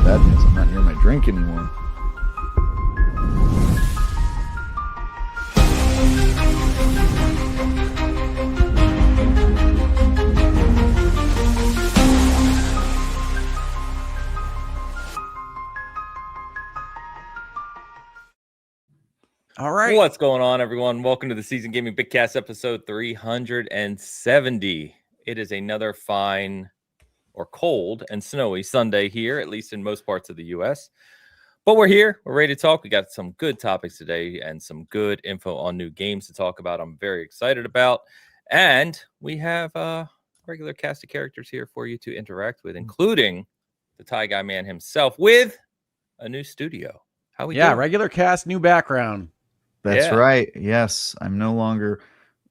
That means I'm not near my drink anymore. All right. What's going on, everyone? Welcome to the Season Gaming Bitcast episode 370. It is another fine or cold and snowy Sunday here, at least in most parts of the U.S. But we're here. We're ready to talk. We got some good topics today and some good info on new games to talk about. I'm very excited about. And we have a regular cast of characters here for you to interact with, including the Tie Guy Man himself with a new studio. How we doing? Regular cast, new background. That's right. Yes, I'm no longer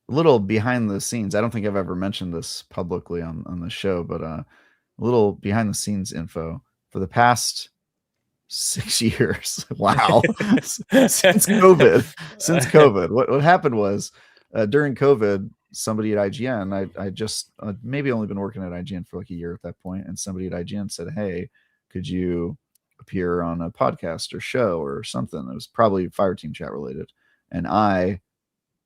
a little behind the scenes. I don't think I've ever mentioned this publicly on the show, but a little behind the scenes info for the past 6 years. Wow. Since COVID. What happened was during COVID, somebody at IGN, I just maybe only been working at IGN for like a year at that point, and somebody at IGN said, "Hey, could you appear on a podcast or show or something?" It was probably Fireteam Chat related. And I,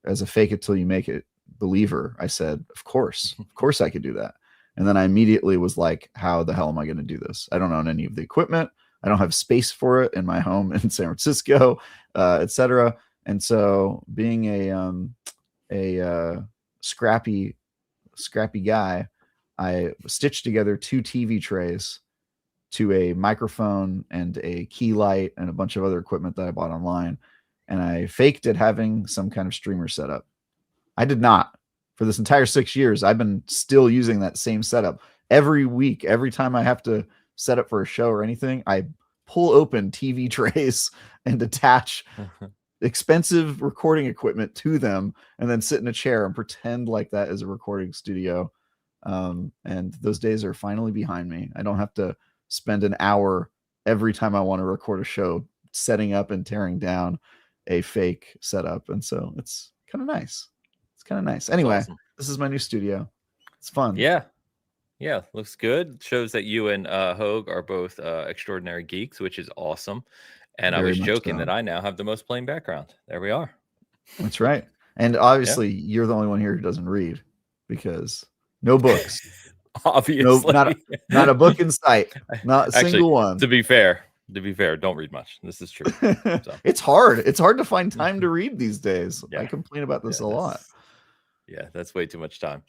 as a fake it till you make it believer, I said, of course I could do that. And then I immediately was like, how the hell am I going to do this? I don't own any of the equipment. I don't have space for it in my home in San Francisco, etc. And so being a scrappy guy, I stitched together 2 TV trays to a microphone and a key light and a bunch of other equipment that I bought online. And I faked it having some kind of streamer setup. I did not. For this entire 6 years, I've been still using that same setup. Every week, every time I have to set up for a show or anything, I pull open TV trays and attach expensive recording equipment to them and then sit in a chair and pretend like that is a recording studio. And those days are finally behind me. I don't have to spend an hour every time I want to record a show setting up and tearing down a fake setup. And so it's kind of nice. Anyway, awesome. This is my new studio. It's fun. Yeah, looks good. Shows that you and Hogue are both extraordinary geeks, which is awesome. And I was joking that I now have the most plain background. There we are. That's right. And obviously you're the only one here who doesn't read, because no books. Obviously, not a book in sight. Not a single one. To be fair, don't read much. This is true. So. It's hard to find time to read these days. I complain about this a lot. Yeah, that's way too much time.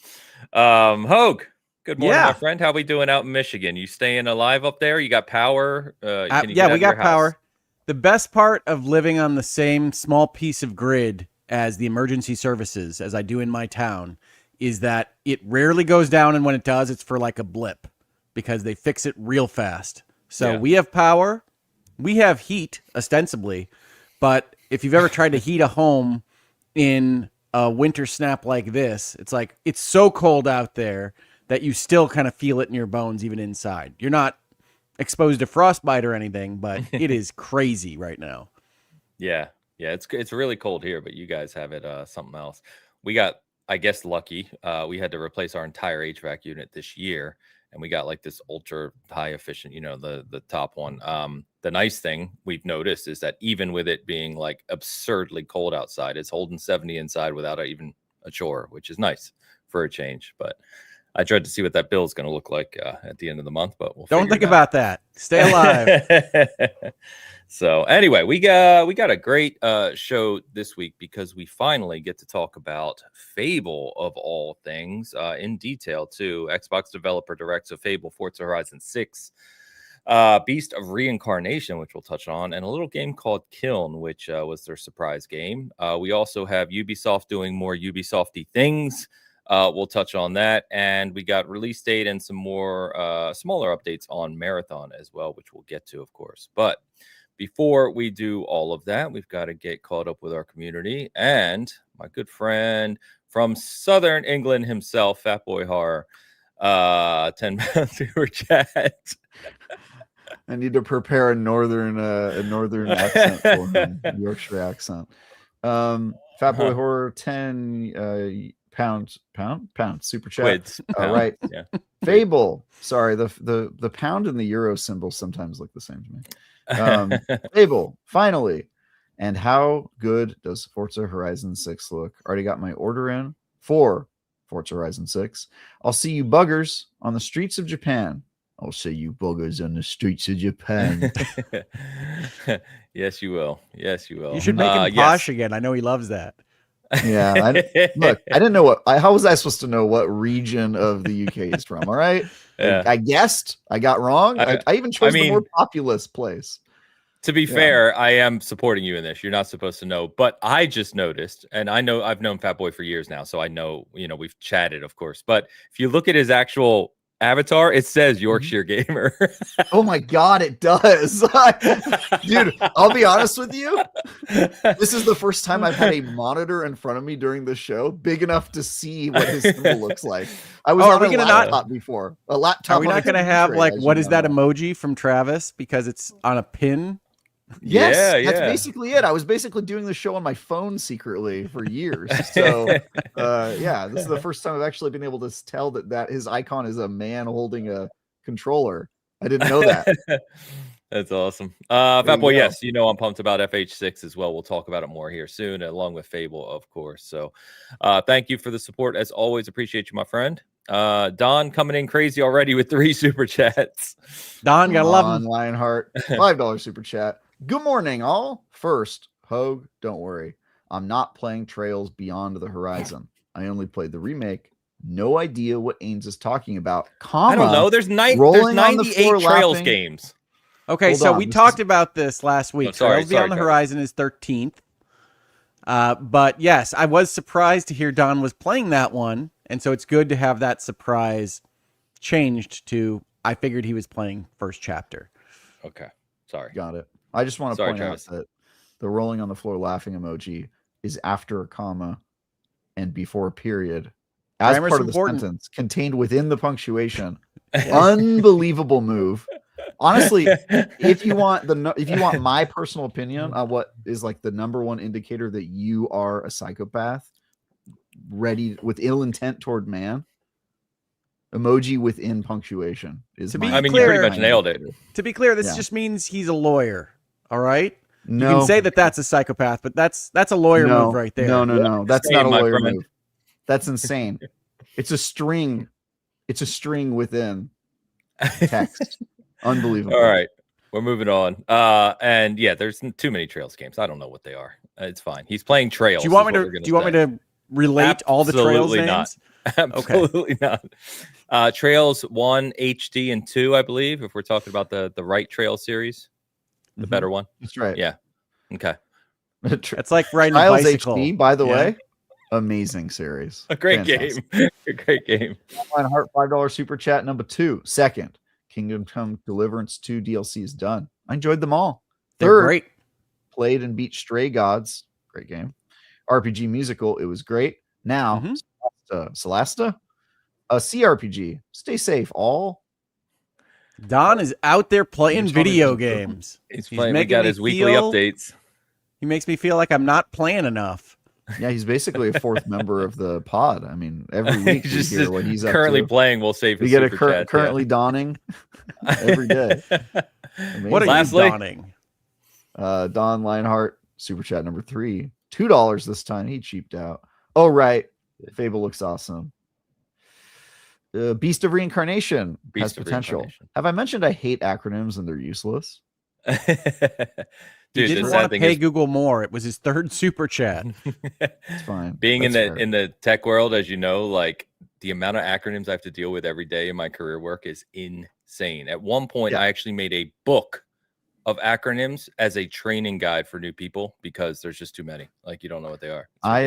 Hogue, good morning, my friend. How we doing out in Michigan? You staying alive up there? You got power? We got power. The best part of living on the same small piece of grid as the emergency services as I do in my town is that it rarely goes down, and when it does, it's for like a blip because they fix it real fast. So we have power. We have heat, ostensibly, but if you've ever tried to heat a home in a winter snap like this, it's like it's so cold out there that you still kind of feel it in your bones, even inside. You're not exposed to frostbite or anything, but it is crazy right now. Yeah, it's really cold here, but you guys have it something else. We got, I guess, lucky. We had to replace our entire HVAC unit this year, and we got like this ultra high efficient, the top one. The nice thing we've noticed is that even with it being like absurdly cold outside, it's holding 70 inside without even a chore, which is nice for a change. But I tried to see what that bill is going to look like at the end of the month, but don't think about that. Stay alive. So anyway, we got a great show this week because we finally get to talk about Fable of all things in detail too. Xbox Developer Direct, so Fable, Forza Horizon 6, Beast of Reincarnation, which we'll touch on, and a little game called Kiln, which was their surprise game. We also have Ubisoft doing more Ubisofty things. We'll touch on that, and we got release date and some more smaller updates on Marathon as well, which we'll get to, of course. But before we do all of that, we've got to get caught up with our community and my good friend from Southern England himself, Fat Boy Horror, 10-pound super chat. I need to prepare a northern accent for him, Yorkshire accent. Fat Boy Horror 10. pound super chat. Quids, pound, Right. Yeah. Fable. Sorry, the pound and the euro symbols sometimes look the same to me. Fable, finally. And how good does Forza Horizon 6 look? Already got my order in for Forza Horizon 6. I'll see you buggers on the streets of Japan. I'll see you buggers on the streets of Japan. Yes, you will. Yes, you will. You should make him posh again. I know he loves that. Yeah. Look, I didn't know how was I supposed to know what region of the UK he's from? All right. Yeah. I guessed. I got wrong. I even chose the more populous place. To be fair, I am supporting you in this. You're not supposed to know, but I just noticed, and I know I've known Fat Boy for years now, so I know, we've chatted, of course. But if you look at his actual avatar, it says Yorkshire Gamer. Oh my God, it does. Dude, I'll be honest with you. This is the first time I've had a monitor in front of me during the show big enough to see what his symbol looks like. I was on a laptop before. A laptop. Are we not going to have what is that emoji from Travis because it's on a pin? Yes, that's basically it. I was basically doing the show on my phone secretly for years. So, this is the first time I've actually been able to tell that his icon is a man holding a controller. I didn't know that. That's awesome. Fat Boy, yes, I'm pumped about FH6 as well. We'll talk about it more here soon, along with Fable, of course. So, thank you for the support. As always, appreciate you, my friend. Don coming in crazy already with 3 super chats. Don, gotta love him. Lionheart, $5 super chat. Good morning, all. First, Hogue, don't worry. I'm not playing Trails Beyond the Horizon. I only played the remake. No idea what Ains is talking about. I don't know. There's 98 Trails games. Okay, so we talked about this last week. Trails Beyond the Horizon is 13th. But yes, I was surprised to hear Don was playing that one. And so it's good to have that surprise changed to, I figured he was playing first chapter. Okay. Sorry. Got it. I just want to point out that the rolling on the floor laughing emoji is after a comma and before a period as part of the sentence contained within the punctuation. Unbelievable move. Honestly, if you want my personal opinion on what is like the number one indicator that you are a psychopath, ready with ill intent toward man, emoji within punctuation is. You pretty much nailed it. To be clear, this just means he's a lawyer. All right. No, you can say that that's a psychopath, but that's a lawyer move right there. No. That's not a lawyer move. That's insane. It's a string. It's a string within text. Unbelievable. All right. We're moving on. And there's too many Trails games. I don't know what they are. It's fine. He's playing Trails. Do you want me to relate all the Trails names? Absolutely not. Trails 1, HD, and 2, I believe, if we're talking about the right Trail series. The better one. That's right. Yeah. Okay. It's like riding Trials a bicycle. HD, by the way. Amazing series. A great game. A great game. Heart $5 super chat number 2. Second, Kingdom Come Deliverance 2 DLC is done. I enjoyed them all. They're great. Played and beat Stray Gods. Great game. RPG musical. It was great. Now, Celesta, a CRPG. Stay safe, all. Don is out there playing video games. He's playing. We got his weekly updates. He makes me feel like I'm not playing enough. Yeah, he's basically a fourth member of the pod. I mean, every week we hear what he's currently playing. We'll save. We get a currently donning every day. What are you donning? Don Lionheart super chat number 3, $2 this time. He cheaped out. Oh right, Fable looks awesome. Beast of Reincarnation has potential. Have I mentioned I hate acronyms and they're useless? Dude, he didn't want to pay Google more. It was his 3rd super chat. It's fine. Being in the tech world, as you know, like the amount of acronyms I have to deal with every day in my career work is insane. At one point, I actually made a book of acronyms as a training guide for new people because there's just too many. Like you don't know what they are. I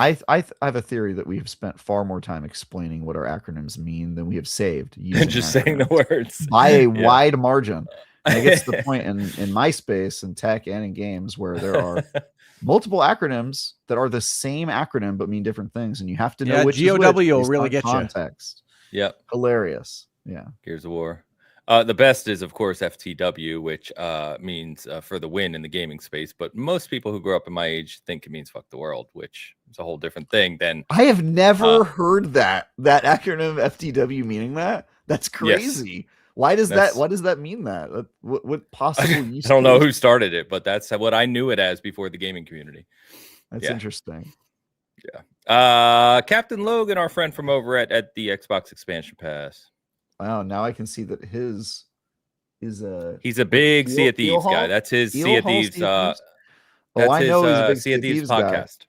have a theory that we have spent far more time explaining what our acronyms mean than we have saved using just saying the words by a wide margin. And it gets to the point in my space in tech and in games where there are multiple acronyms that are the same acronym but mean different things, and you have to know which GOW is which will really get context. Yep, hilarious. Yeah, Gears of War. The best is, of course, FTW, which means for the win in the gaming space. But most people who grow up in my age think it means fuck the world, which is a whole different thing than. I have never heard that acronym FTW meaning that. That's crazy. Yes, Why does that mean that? What possible use I don't know case? who started it, but that's what I knew it as before the gaming community. That's interesting. Yeah. Captain Logan, our friend from over at the Xbox Expansion Pass. Wow, now I can see that his is he's a big Sea of Thieves guy. That's his Sea of Thieves. I That's know he's a big Sea of Thieves podcast. Guy.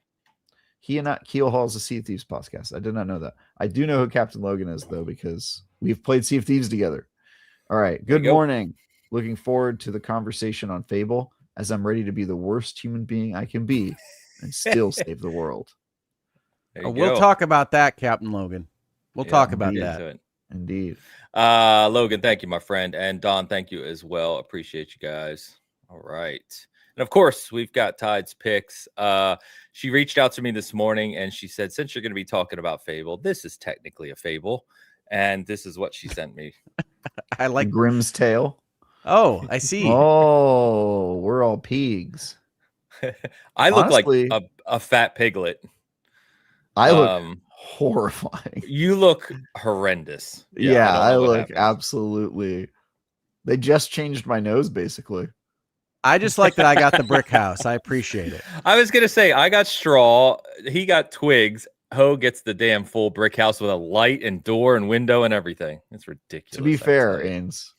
He and Keel Hall's a Sea of Thieves podcast. I did not know that. I do know who Captain Logan is, though, because we've played Sea of Thieves together. All right. Good morning. Looking forward to the conversation on Fable, as I'm ready to be the worst human being I can be and still save the world. We'll talk about that, Captain Logan. We'll talk about that. Indeed. Logan, thank you, my friend. And Don, thank you as well. Appreciate you guys. All right. And of course, we've got Tide's picks. She reached out to me this morning and she said, since you're going to be talking about Fable, this is technically a Fable. And this is what she sent me. I like Grimm's Tale. Oh, I see. Oh, we're all pigs. I look like a fat piglet. I look horrifying. You look horrendous. Yeah, I look absolutely. They just changed my nose, basically. I just like that I got the brick house. I appreciate it. I was going to say, I got straw. He got twigs. Ho gets the damn full brick house with a light and door and window and everything. It's ridiculous. To be fair, Ains,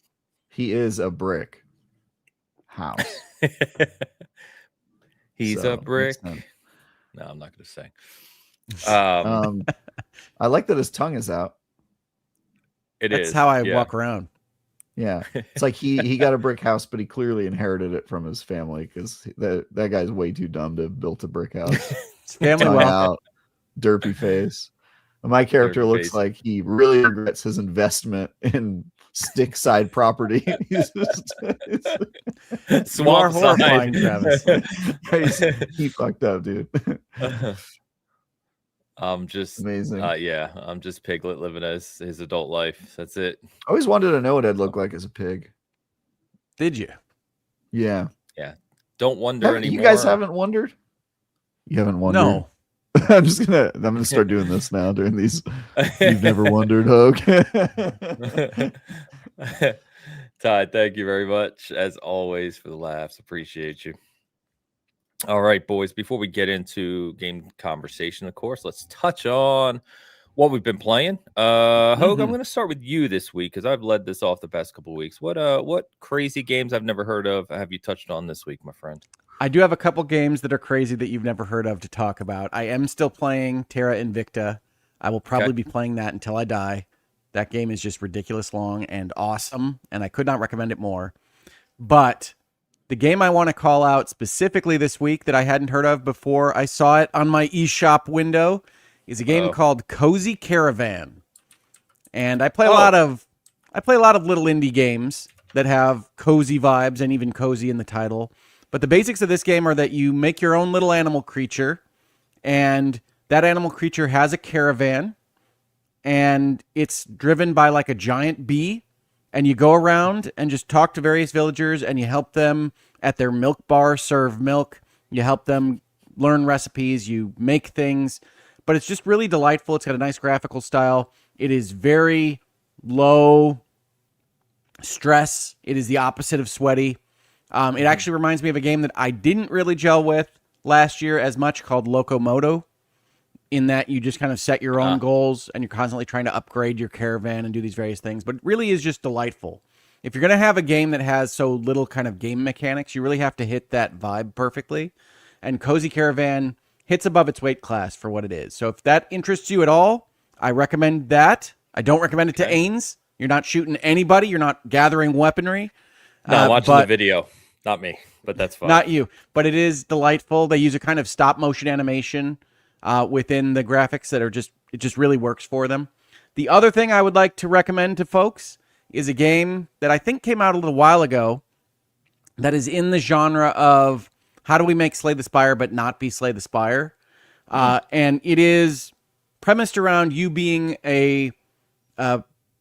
he is a brick house. He's a brick. No, I'm not going to say. I like that his tongue is out. That's how I walk around. Yeah, it's like he got a brick house, but he clearly inherited it from his family because that guy's way too dumb to have built a brick house. Family out, derpy face. My character looks like he really regrets his investment in stickside property. He's just, Swamp horrifying, Travis. He fucked up, dude. I'm just amazing. I'm just Piglet living his adult life. That's it. I always wanted to know what I'd look like as a pig. Did you? Yeah. Yeah. Don't wonder anymore. You guys haven't wondered? You haven't wondered? No. I'm gonna start doing this now during these. You've never wondered, Hogue. Todd, thank you very much as always for the laughs. Appreciate you. All right, boys, before we get into game conversation, of course, let's touch on what we've been playing. Hogue, I'm going to start with you this week because I've led this off the past couple of weeks. What crazy games I've never heard of have you touched on this week, my friend? I do have a couple games that are crazy that you've never heard of to talk about. I am still playing Terra Invicta. I will probably be playing that until I die. That game is just ridiculous long and awesome, and I could not recommend it more. But the game I want to call out specifically this week that I hadn't heard of before I saw it on my eShop window is a game called Cozy Caravan. And I play a lot of little indie games that have cozy vibes and even cozy in the title. But the basics of this game are that you make your own little animal creature, and that animal creature has a caravan, and it's driven by like a giant bee. And you go around and just talk to various villagers and you help them at their milk bar serve milk. You help them learn recipes. You make things. But it's just really delightful. It's got a nice graphical style. It is very low stress. It is the opposite of sweaty. It actually reminds me of a game that I didn't really gel with last year as much called Locomoto, in that you just kind of set your own goals and you're constantly trying to upgrade your caravan and do these various things. But it really is just delightful. If you're going to have a game that has so little kind of game mechanics, you really have to hit that vibe perfectly. And Cozy Caravan hits above its weight class for what it is. So if that interests you at all, I recommend that. I don't recommend it to Ains. You're not shooting anybody. You're not gathering weaponry. No, I'm watching the video. Not me, but that's fine. Not you. But it is delightful. They use a kind of stop motion animation within the graphics that are it just really works for them. The other thing I would like to recommend to folks is a game that I think came out a little while ago that is in the genre of how do we make Slay the Spire but not be Slay the Spire? And it is premised around you being a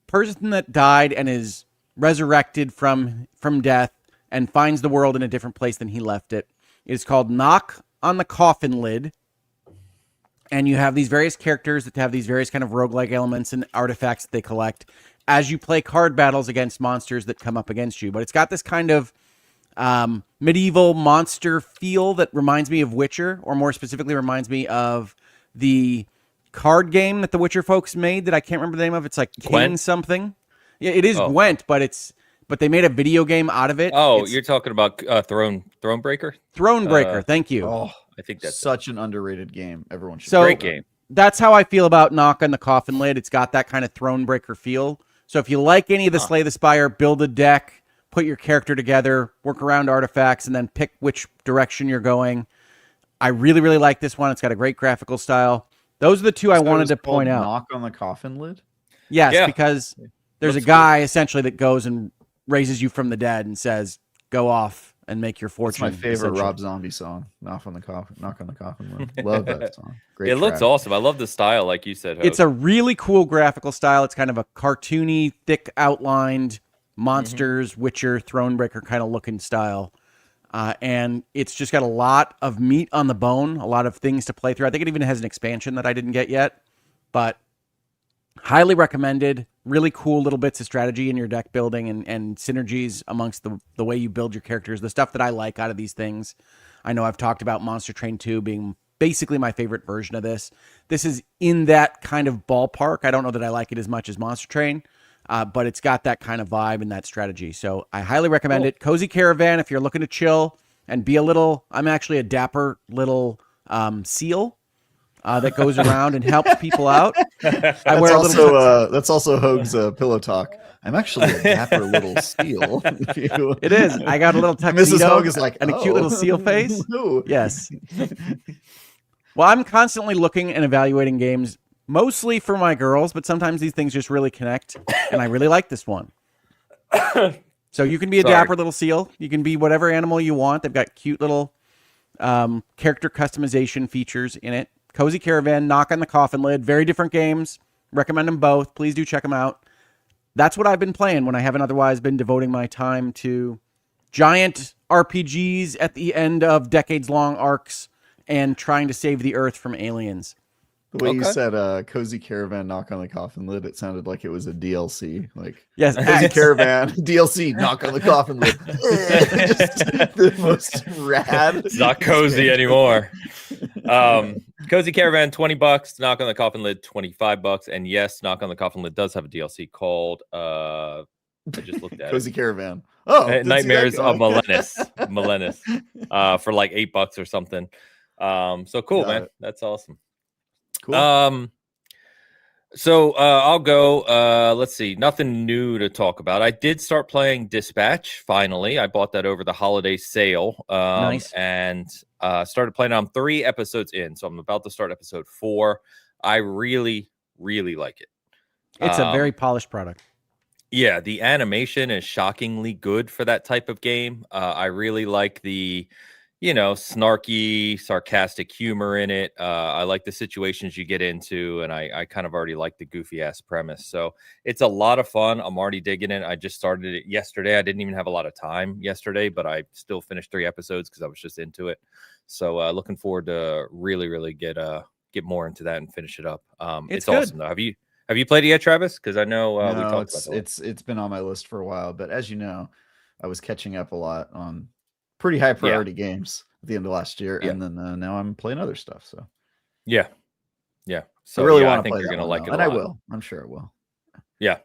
person that died and is resurrected from death and finds the world in a different place than he left it. It's called Knock on the Coffin Lid. And you have these various characters that have these various kind of roguelike elements and artifacts that they collect as you play card battles against monsters that come up against you. But it's got this kind of medieval monster feel that reminds me of Witcher, or more specifically reminds me of the card game that the Witcher folks made that I can't remember the name of. It's like King something. Yeah, it is Gwent, but they made a video game out of it. You're talking about Thronebreaker? Thronebreaker, thank you. Oh, I think that's such an underrated game. Everyone should. Great game. That's how I feel about Knock on the Coffin Lid. It's got that kind of Thronebreaker feel. So if you like any of the Slay the Spire, build a deck, put your character together, work around artifacts, and then pick which direction you're going. I really, really like this one. It's got a great graphical style. Those are the two I wanted to point out. Knock on the Coffin Lid? Yes, because there's a guy essentially that goes and raises you from the dead and says, go off and make your fortune. That's my favorite Rob Zombie song. Knock on the Coffin Lid. Love that song. Great track. Looks awesome. I love the style, like you said, Hope. It's a really cool graphical style. It's kind of a cartoony, thick outlined monsters, Witcher, Thronebreaker kind of looking style. And it's just got a lot of meat on the bone, a lot of things to play through. I think it even has an expansion that I didn't get yet, but highly recommended. Really cool little bits of strategy in your deck building and synergies amongst the way you build your characters. The stuff that I like out of these things. I know I've talked about Monster Train 2 being basically my favorite version of this. This is in that kind of ballpark. I don't know that I like it as much as Monster Train, but it's got that kind of vibe and that strategy. So I highly recommend it. Cozy Caravan, if you're looking to chill and be a little, I'm actually a dapper little seal that goes around and helps people out. I wear that's also Hoag's pillow talk. I'm actually a dapper little seal. It is. I got a little tuxedo. Mrs. Hoag is like, and a cute little seal face. No. Yes. Well, I'm constantly looking and evaluating games, mostly for my girls, but sometimes these things just really connect, and I really like this one. So you can be a dapper little seal. You can be whatever animal you want. They've got cute little character customization features in it. Cozy Caravan, Knock on the Coffin Lid. Very different games. Recommend them both. Please do check them out. That's what I've been playing when I haven't otherwise been devoting my time to giant RPGs at the end of decades-long arcs and trying to save the Earth from aliens. The way you said Cozy Caravan, Knock on the Coffin Lid, it sounded like it was a DLC. Like, yes, Cozy Caravan, DLC, Knock on the Coffin Lid. Just the most rad. It's not cozy anymore. Cozy Caravan, $20. Knock on the Coffin Lid, $25. And yes, Knock on the Coffin Lid does have a DLC called, I just looked at Cozy Caravan. Oh, Nightmares of Melenis. For like $8 or something. So cool, man. That's awesome. Cool. So I'll go. Let's see. Nothing new to talk about. I did start playing Dispatch. Finally, I bought that over the holiday sale. Nice. And started playing. I'm 3 episodes in, so I'm about to start episode 4. I really, really like it. It's a very polished product. Yeah, the animation is shockingly good for that type of game. I really like the snarky, sarcastic humor in it. I like the situations you get into, and I kind of already like the goofy ass premise. So it's a lot of fun. I'm already digging it. I just started it yesterday. I didn't even have a lot of time yesterday, but I still finished 3 episodes because I was just into it. So looking forward to really get more into that and finish it up. It's awesome though. Have you played it yet, Travis? Because I know we talked about it. It's been on my list for a while, but as you know, I was catching up a lot on pretty high priority games at the end of last year, and then now I'm playing other stuff. So yeah. So I really want to think play you're that gonna one, like it, and a I lot. will. I'm sure I will. Yeah.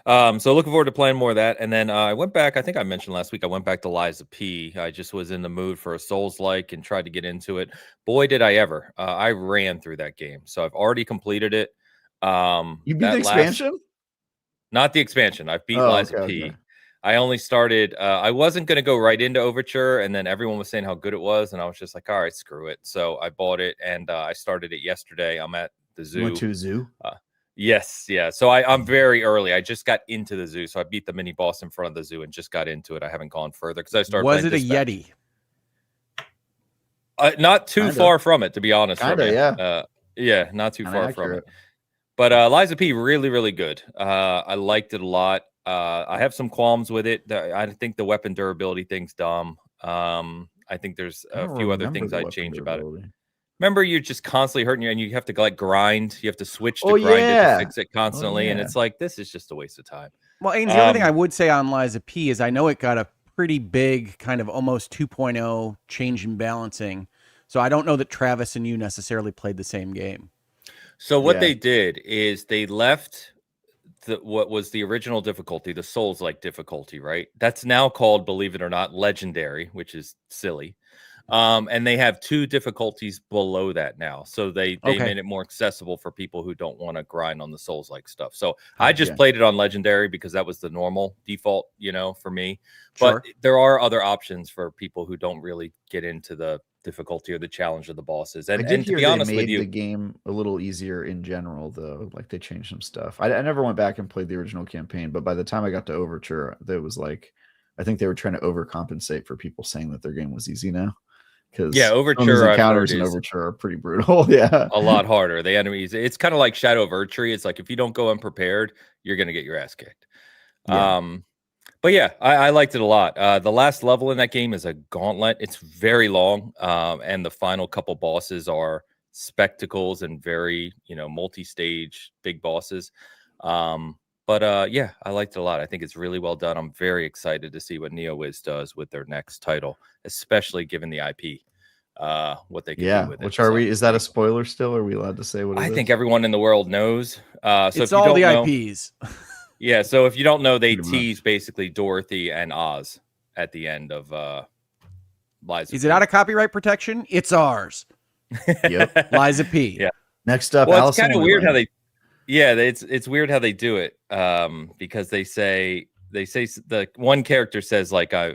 So looking forward to playing more of that. And then I went back. I think I mentioned last week I went back to Liza P. I just was in the mood for a Souls-like and tried to get into it. Boy, did I ever! I ran through that game, so I've already completed it. You beat the expansion? Not the expansion. I've beat Liza P. Okay. I only started, I wasn't going to go right into Overture, and then everyone was saying how good it was, and I was just like, all right, screw it. So I bought it, and I started it yesterday. I'm at the zoo. Went to a zoo? Yes, yeah. So I'm very early. I just got into the zoo, so I beat the mini boss in front of the zoo and just got into it. I haven't gone further because I started Was it a Dispatch. Yeti? Not too far from it, to be honest. Yeah. Yeah, not too far from it. But Liza P, really, really good. I liked it a lot. I have some qualms with it. I think the weapon durability thing's dumb. I think there's I a don't few other remember things the I'd weapon change about it. durability. Remember, you're just constantly hurting you, and you have to like grind. You have to switch to Oh, grind it to yeah. fix it constantly, and yeah. it's like this is just a waste of time. Well, Ains, the only thing I would say on Liza P is I know it got a pretty big kind of almost 2.0 change in balancing. So I don't know that Travis and you necessarily played the same game. So what Yeah. they did is they left what was the original difficulty, the Souls-like difficulty, right? That's now called, believe it or not, legendary, which is silly. And they have 2 difficulties below that now. So they Okay. made it more accessible for people who don't want to grind on the Souls-like stuff. So I just played it on legendary because that was the normal default, for me. Sure. But there are other options for people who don't really get into the difficulty or the challenge of the bosses. I And did to hear be they honest with made you, the game a little easier in general, though. Like they changed some stuff. I never went back and played the original campaign, but by the time I got to Overture, there was like, I think they were trying to overcompensate for people saying that their game was easy now. Because Overture I've heard in is Overture are pretty brutal. Yeah, a lot harder. The enemies, it's kind of like Shadow of Archery. It's like if you don't go unprepared, you're gonna get your ass kicked. Yeah. But yeah, I liked it a lot. The last level in that game is a gauntlet. It's very long, and the final couple bosses are spectacles and very, multi-stage big bosses. But yeah, I liked it a lot. I think it's really well done. I'm very excited to see what NeoWiz does with their next title, especially given the IP. What they can do with it. Which are we? Is that a spoiler still? Are we allowed to say what it is? I think everyone in the world knows. So it's if you all don't the know, IPs. yeah. So if you don't know, they Pretty tease basically Dorothy and Oz at the end of Liza. Is it out of copyright protection? It's ours. Yep. Liza P. Yeah. Next up, Well, it's Alice in kind of weird how Wonderland. it's weird how they do it. Because they say the one character says like I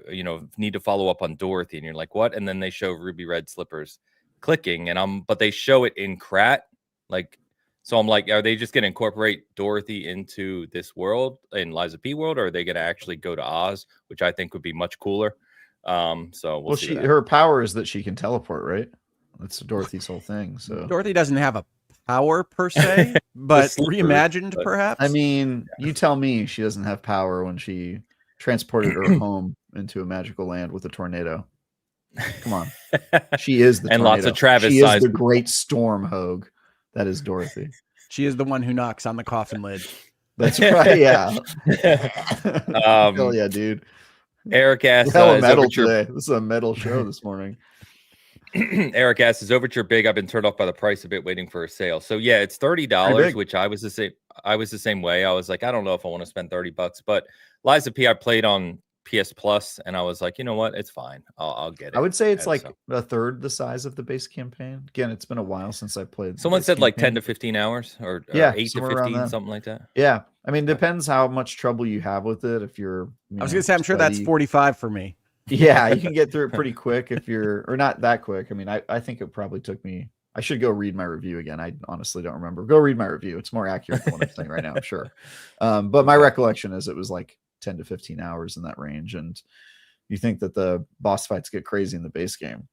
need to follow up on Dorothy, and you're like what? And then they show Ruby Red Slippers clicking, but they show it in Krat, like. So I'm like, are they just going to incorporate Dorothy into this world in Liza P world, or are they going to actually go to Oz, which I think would be much cooler? So we'll see. Her power is that she can teleport, right? That's Dorothy's whole thing. So Dorothy doesn't have a power per se, but reimagined perhaps. I mean, you tell me she doesn't have power when she transported her home into a magical land with a tornado. Come on, she is the and tornado. Lots of Travis. She is the great storm Hogue. That is Dorothy. She is the one who knocks on the coffin lid. That's right. Yeah. Hell yeah, dude. Eric asks, metal today. This is a metal show this morning. Eric asks, is Overture big? I've been turned off by the price a bit, waiting for a sale. So yeah, it's $30, which I was the same way. I was like, I don't know if I want to spend $30, but Liza P I played on PS Plus, and I was like, you know what, it's fine. I'll get it. I would say it's like a third the size of the base campaign. Again, it's been a while since I played. Someone said like 10 to 15 hours, or 8 to 15, something like that. Yeah, I mean, depends how much trouble you have with it. If you're, I was gonna say, I'm sure that's 45 for me. Yeah, you can get through it pretty quick if you're, or not that quick. I mean, I think it probably took me. I should go read my review again. I honestly don't remember. Go read my review. It's more accurate than what I'm saying right now, I'm sure. But my recollection is it was like 10 to 15 hours in that range. And you think that the boss fights get crazy in the base game.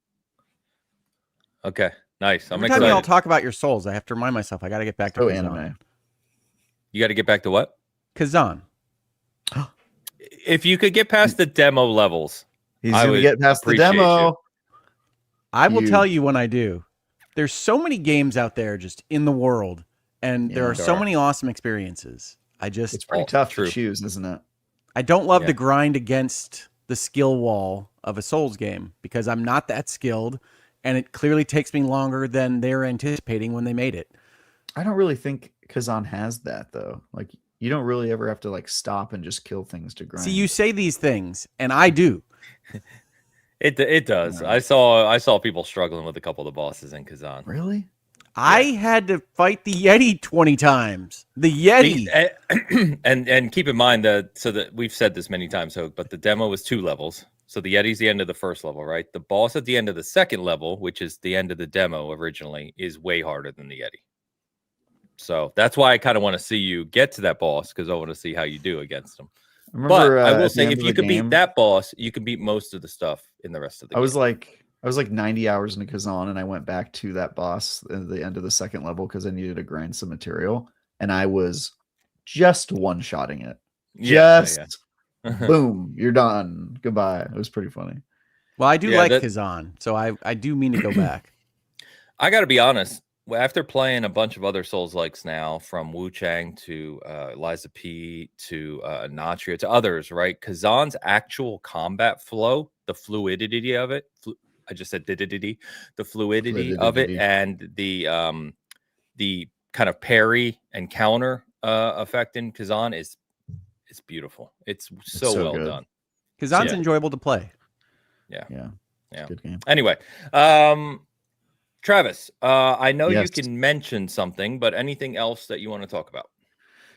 Okay, nice. Every time y'all talk about your souls, I have to remind myself I got to get back to Kazan. Anime. You got to get back to what? Kazan. If you could get past the demo levels, he's going to get past the demo. I will tell you when I do. There's so many games out there just in the world, and there are so many awesome experiences. It's pretty tough to choose, isn't it? I don't love to grind against the skill wall of a Souls game because I'm not that skilled, and it clearly takes me longer than they're anticipating when they made it. I don't really think Kazan has that though. Like you don't really ever have to like stop and just kill things to grind. See, you say these things, and I do. It does. I saw people struggling with a couple of the bosses in Kazan. Really? I had to fight the Yeti 20 times. The Yeti. And keep in mind that we've said this many times, but the demo was 2 levels. So the Yeti's the end of the first level, right? The boss at the end of the second level, which is the end of the demo originally, is way harder than the Yeti. So that's why I kind of want to see you get to that boss, because I want to see how you do against him. But I will say, if you can beat that boss, you can beat most of the stuff in the rest of the game. I was like 90 hours into Kazan, and I went back to that boss at the end of the second level because I needed to grind some material, and I was just one-shotting it. Just yeah. boom, you're done. Goodbye. It was pretty funny. Well, I do Yeah, like Kazan, so I do mean to go back. I got to be honest. After playing a bunch of other Souls likes now, from Wu Chang to Liza P to Natria to others, right? Kazan's actual combat flow, the fluidity of it. I just said dididity, the fluidity of it, and the kind of parry and counter effect in Kazan is beautiful. It's so well good. done. Kazan's enjoyable to play. Yeah. Good game. Anyway, Travis, I know you can mention something, but anything else that you want to talk about?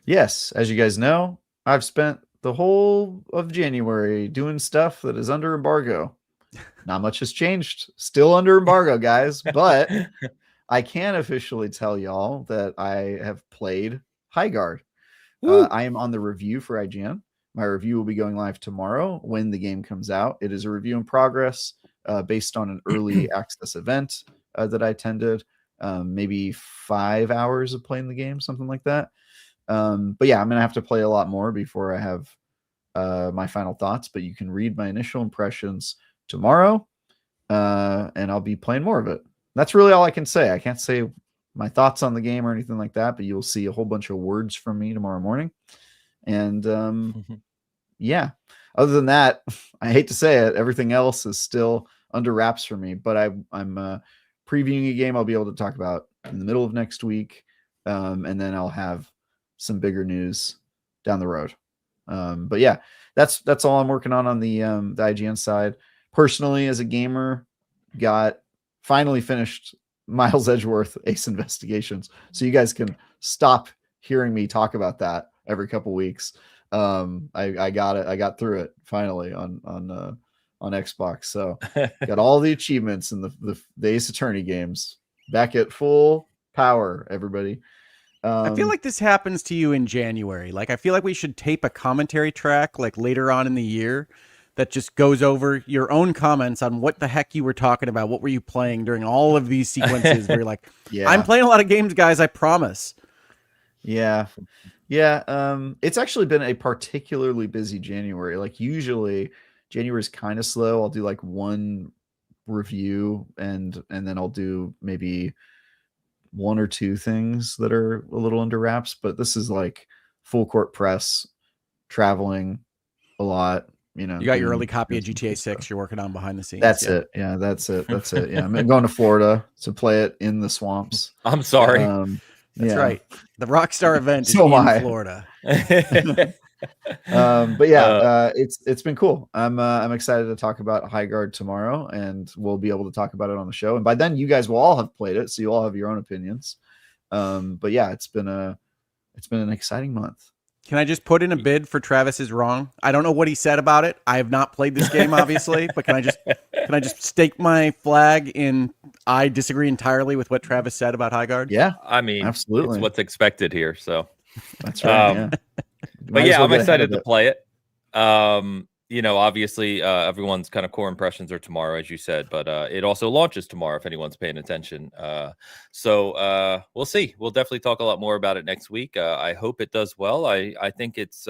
Yes, as you guys know, I've spent the whole of January doing stuff that is under embargo. Not much has changed. Still under embargo, guys, but I can officially tell y'all that I have played Highguard. I am on the review for IGN. My review will be going live tomorrow when the game comes out. It is a review in progress based on an early access event that I attended. Maybe 5 hours of playing the game, something like that. But yeah, I'm going to have to play a lot more before I have my final thoughts. But you can read my initial impressions tomorrow, and I'll be playing more of it. That's really all I can say. I can't say my thoughts on the game or anything like that, but you'll see a whole bunch of words from me tomorrow morning. And yeah, other than that, I hate to say it, everything else is still under wraps for me, but I'm previewing a game I'll be able to talk about in the middle of next week. And then I'll have some bigger news down the road. But yeah, that's all I'm working on the IGN side. Personally, as a gamer, finally finished Miles Edgeworth Ace Investigations, so you guys can stop hearing me talk about that every couple weeks. I got it. I got through it finally on Xbox. So got all the achievements in the Ace Attorney games back at full power. Everybody. I feel like this happens to you in January. Like, I feel like we should tape a commentary track like later on in the year that just goes over your own comments on what the heck you were talking about. What were you playing during all of these sequences where you're like, I'm playing a lot of games, guys, I promise. Yeah. It's actually been a particularly busy January. Like, usually January is kind of slow. I'll do like one review and then I'll do maybe one or two things that are a little under wraps, but this is like full court press, traveling a lot. You got your early copy of GTA 6 you're working on behind the scenes. That's it. Yeah, that's it. Yeah, I'm going to Florida to play it in the swamps. I'm sorry. That's right. The Rockstar event is in Florida. But yeah, it's been cool. I'm excited to talk about Highguard tomorrow, and we'll be able to talk about it on the show. And by then, you guys will all have played it, so you all have your own opinions. But yeah, it's been an exciting month. Can I just put in a bid for Travis is wrong? I don't know what he said about it. I have not played this game, obviously, but can I just stake my flag in I disagree entirely with what Travis said about Highguard? Yeah, I mean, absolutely, it's what's expected here. So that's right. Yeah. But yeah, I'm excited to play it. Obviously, everyone's kind of core impressions are tomorrow, as you said, but it also launches tomorrow if anyone's paying attention. So we'll see. We'll definitely talk a lot more about it next week. I hope it does well. I think it's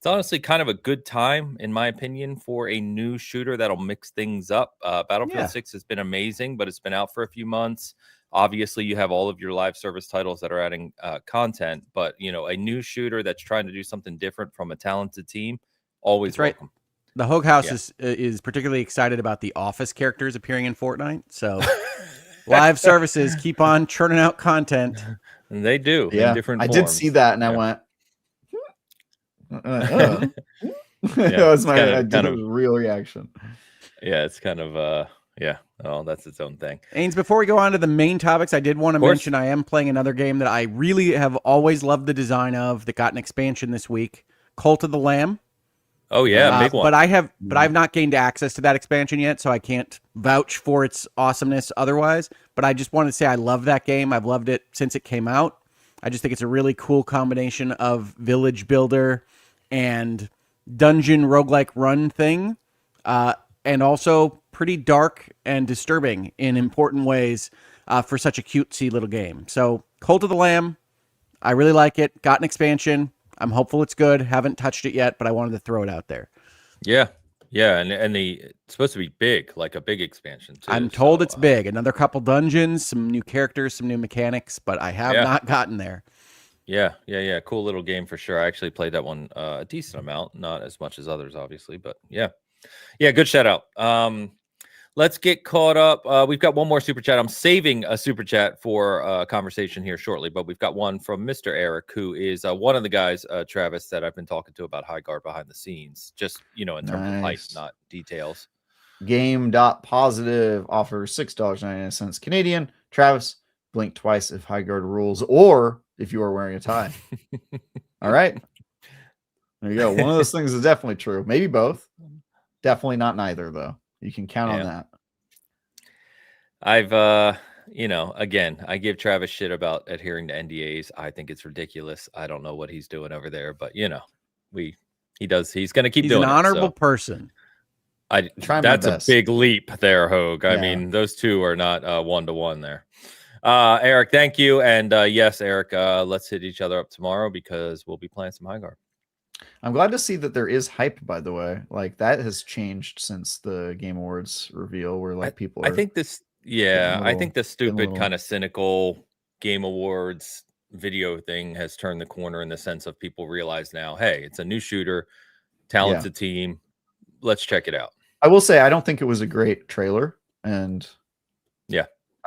honestly kind of a good time, in my opinion, for a new shooter that'll mix things up. Battlefield 6 has been amazing, but it's been out for a few months. Obviously, you have all of your live service titles that are adding content, but a new shooter that's trying to do something different from a talented team, always welcome. Right. The Hogue House is particularly excited about the Office characters appearing in Fortnite. So live services keep on churning out content. And they do. Yeah, in different I forms. did see that, and I went. That was my real reaction. Yeah, it's kind of oh, that's its own thing. Ains, before we go on to the main topics, I did want to mention I am playing another game that I really have always loved the design of, that got an expansion this week, Cult of the Lamb. Oh yeah, big one. But I've not gained access to that expansion yet, so I can't vouch for its awesomeness otherwise. But I just wanted to say I love that game. I've loved it since it came out. I just think it's a really cool combination of village builder and dungeon roguelike run thing, and also pretty dark and disturbing in important ways for such a cutesy little game. So Cult of the Lamb, I really like it. Got an expansion. I'm hopeful it's good. Haven't touched it yet, but I wanted to throw it out there. Yeah, and it's supposed to be big, like a big expansion too. I'm told it's big. Another couple dungeons, some new characters, some new mechanics, but I have not gotten there. Yeah. Cool little game for sure. I actually played that one a decent amount, not as much as others, obviously, but yeah. Good shout out. Let's get caught up. We've got one more super chat. I'm saving a super chat for a conversation here shortly, but we've got one from Mr. Eric, who is one of the guys, Travis, that I've been talking to about High Guard behind the scenes, just, in terms of hype, not details. Game.positive offers $6.99 Canadian. Travis, blink twice if High Guard rules or if you are wearing a tie. All right. There you go. One of those things is definitely true. Maybe both. Definitely not neither, though. You can count on that. I've, again, I give Travis shit about adhering to NDAs. I think it's ridiculous. I don't know what he's doing over there, but he does. He's going to keep doing it. He's an honorable person. That's a big leap there, Hogue. I mean, those two are not 1-to-1 there. Eric, thank you. And yes, Eric, let's hit each other up tomorrow because we'll be playing some High Guard. I'm glad to see that there is hype, by the way. Like, that has changed since the Game Awards reveal, where like people are. I think the stupid kind of cynical Game Awards video thing has turned the corner in the sense of people realize now, hey, it's a new shooter, talented team. Let's check it out. I will say, I don't think it was a great trailer, and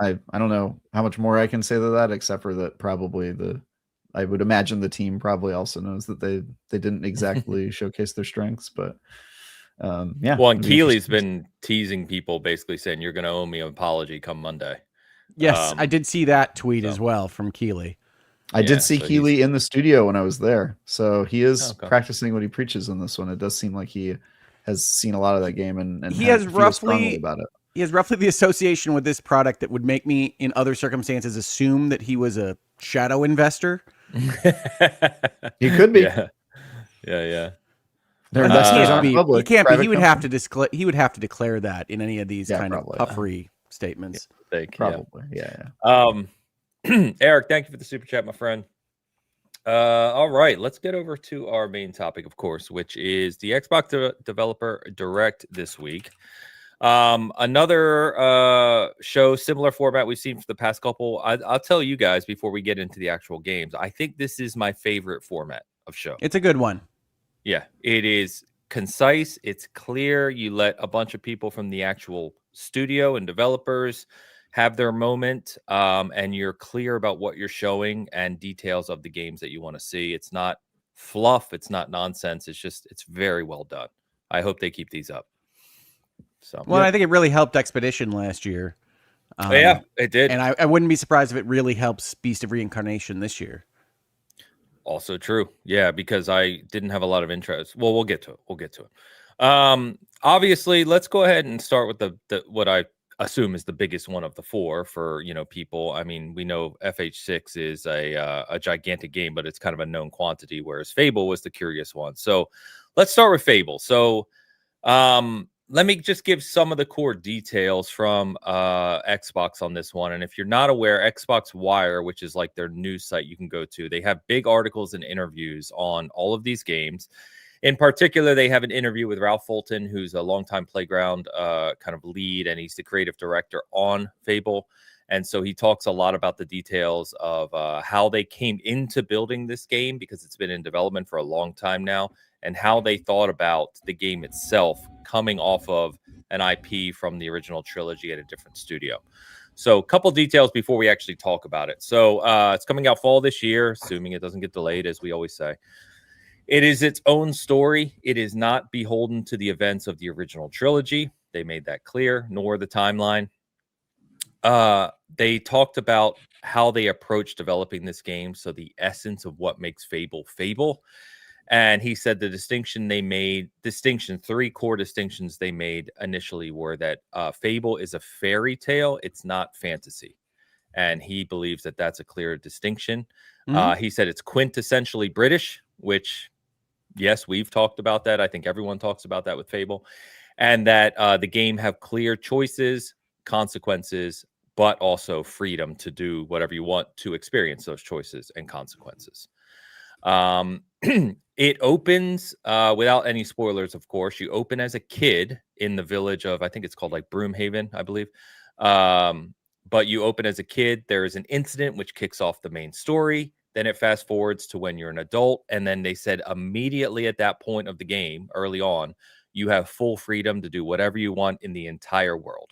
I don't know how much more I can say to that, except for that probably I would imagine the team probably also knows that they didn't exactly showcase their strengths, but Well, and Keely's been teasing people, basically saying you're going to owe me an apology come Monday. Yes, I did see that tweet as well from Keely. I did see Keely in the studio when I was there, so he is practicing what he preaches in this one. It does seem like he has seen a lot of that game and he has roughly about it. He has roughly the association with this product that would make me, in other circumstances, assume that he was a shadow investor. He could be. Yeah. Their investors aren't public. He can't be. He would have to declare that in any of these kind of puffery statements. Probably. Eric, thank you for the super chat, my friend. All right, let's get over to our main topic, of course, which is the Xbox Developer Direct this week. Another show, similar format we've seen for the past couple. I'll tell you guys before we get into the actual games. I think this is my favorite format of show. It's a good one. Yeah, it is concise. It's clear. You let a bunch of people from the actual studio and developers have their moment, and you're clear about what you're showing and details of the games that you want to see. It's not fluff. It's not nonsense. It's very well done. I hope they keep these up. So, I think it really helped Expedition last year. It did. And I wouldn't be surprised if it really helps Beast of Reincarnation this year. Also true. Yeah, because I didn't have a lot of interest. Well, we'll get to it. Obviously, let's go ahead and start with the what I assume is the biggest one of the four for, people. I mean, we know FH6 is a gigantic game, but it's kind of a known quantity, whereas Fable was the curious one. So let's start with Fable. So let me just give some of the core details from Xbox on this one. And if you're not aware, Xbox Wire, which is like their news site you can go to, they have big articles and interviews on all of these games. In particular, they have an interview with Ralph Fulton, who's a longtime Playground kind of lead, and he's the creative director on Fable. And so he talks a lot about the details of how they came into building this game, because it's been in development for a long time now, and how they thought about the game itself coming off of an IP from the original trilogy at a different studio. So a couple details before we actually talk about it. So it's coming out fall this year, assuming it doesn't get delayed, as we always say. It is its own story. It is not beholden to the events of the original trilogy. They made that clear, nor the timeline. They talked about how they approached developing this game, so the essence of what makes Fable Fable. And he said the three core distinctions they made initially were that Fable is a fairy tale. It's not fantasy. And he believes that that's a clear distinction. He said it's quintessentially British, which, yes, we've talked about that. I think everyone talks about that with Fable. And that the game have clear choices, consequences, but also freedom to do whatever you want to experience those choices and consequences. It opens without any spoilers, of course. You open as a kid in the village of, I think it's called like Broomhaven, I believe. But you open as a kid. There is an incident which kicks off the main story. Then it fast forwards to when you're an adult. And then they said immediately at that point of the game, early on, you have full freedom to do whatever you want in the entire world.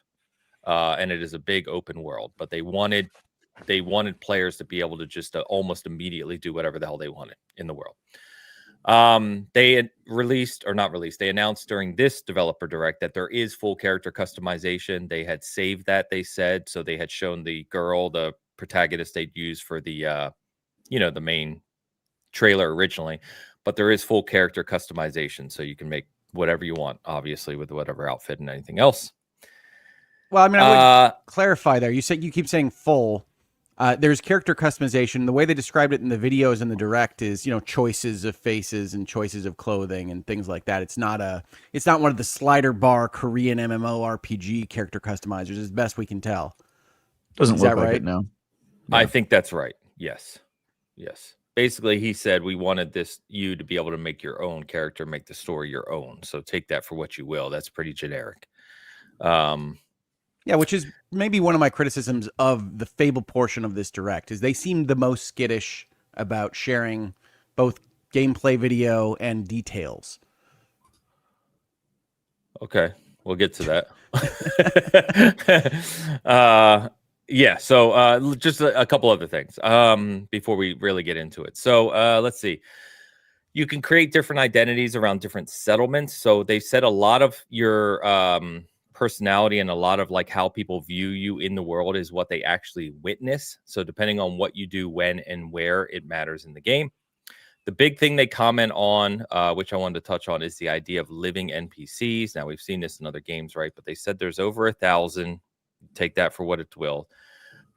And it is a big open world. But they wanted players to be able to just almost immediately do whatever the hell they wanted in the world. They had released, or not released, they announced during this developer direct that there is full character customization. They had saved that, they said. So they had shown the girl, the protagonist they'd used for the the main trailer originally, but there is full character customization, so you can make whatever you want, obviously, with whatever outfit and anything else. Well, I mean, I would clarify there. You keep saying full. There's character customization. The way they described it in the videos and the direct is, choices of faces and choices of clothing and things like that. It's not one of the slider bar Korean MMORPG character customizers, as best we can tell. Doesn't look like it, no. Yeah. I think that's right. Yes. Basically, he said we wanted you to be able to make your own character, make the story your own. So take that for what you will. That's pretty generic. Yeah, which is maybe one of my criticisms of the Fable portion of this direct, is they seem the most skittish about sharing both gameplay video and details. Okay, we'll get to that. Yeah, so just a couple other things before we really get into it. So let's see. You can create different identities around different settlements. So they said a lot of your personality and a lot of like how people view you in the world is what they actually witness. So depending on what you do, when and where, it matters in the game. The big thing they comment on, which I wanted to touch on, is the idea of living NPCs. Now, we've seen this in other games, right? But they said there's over 1,000. Take that for what it will.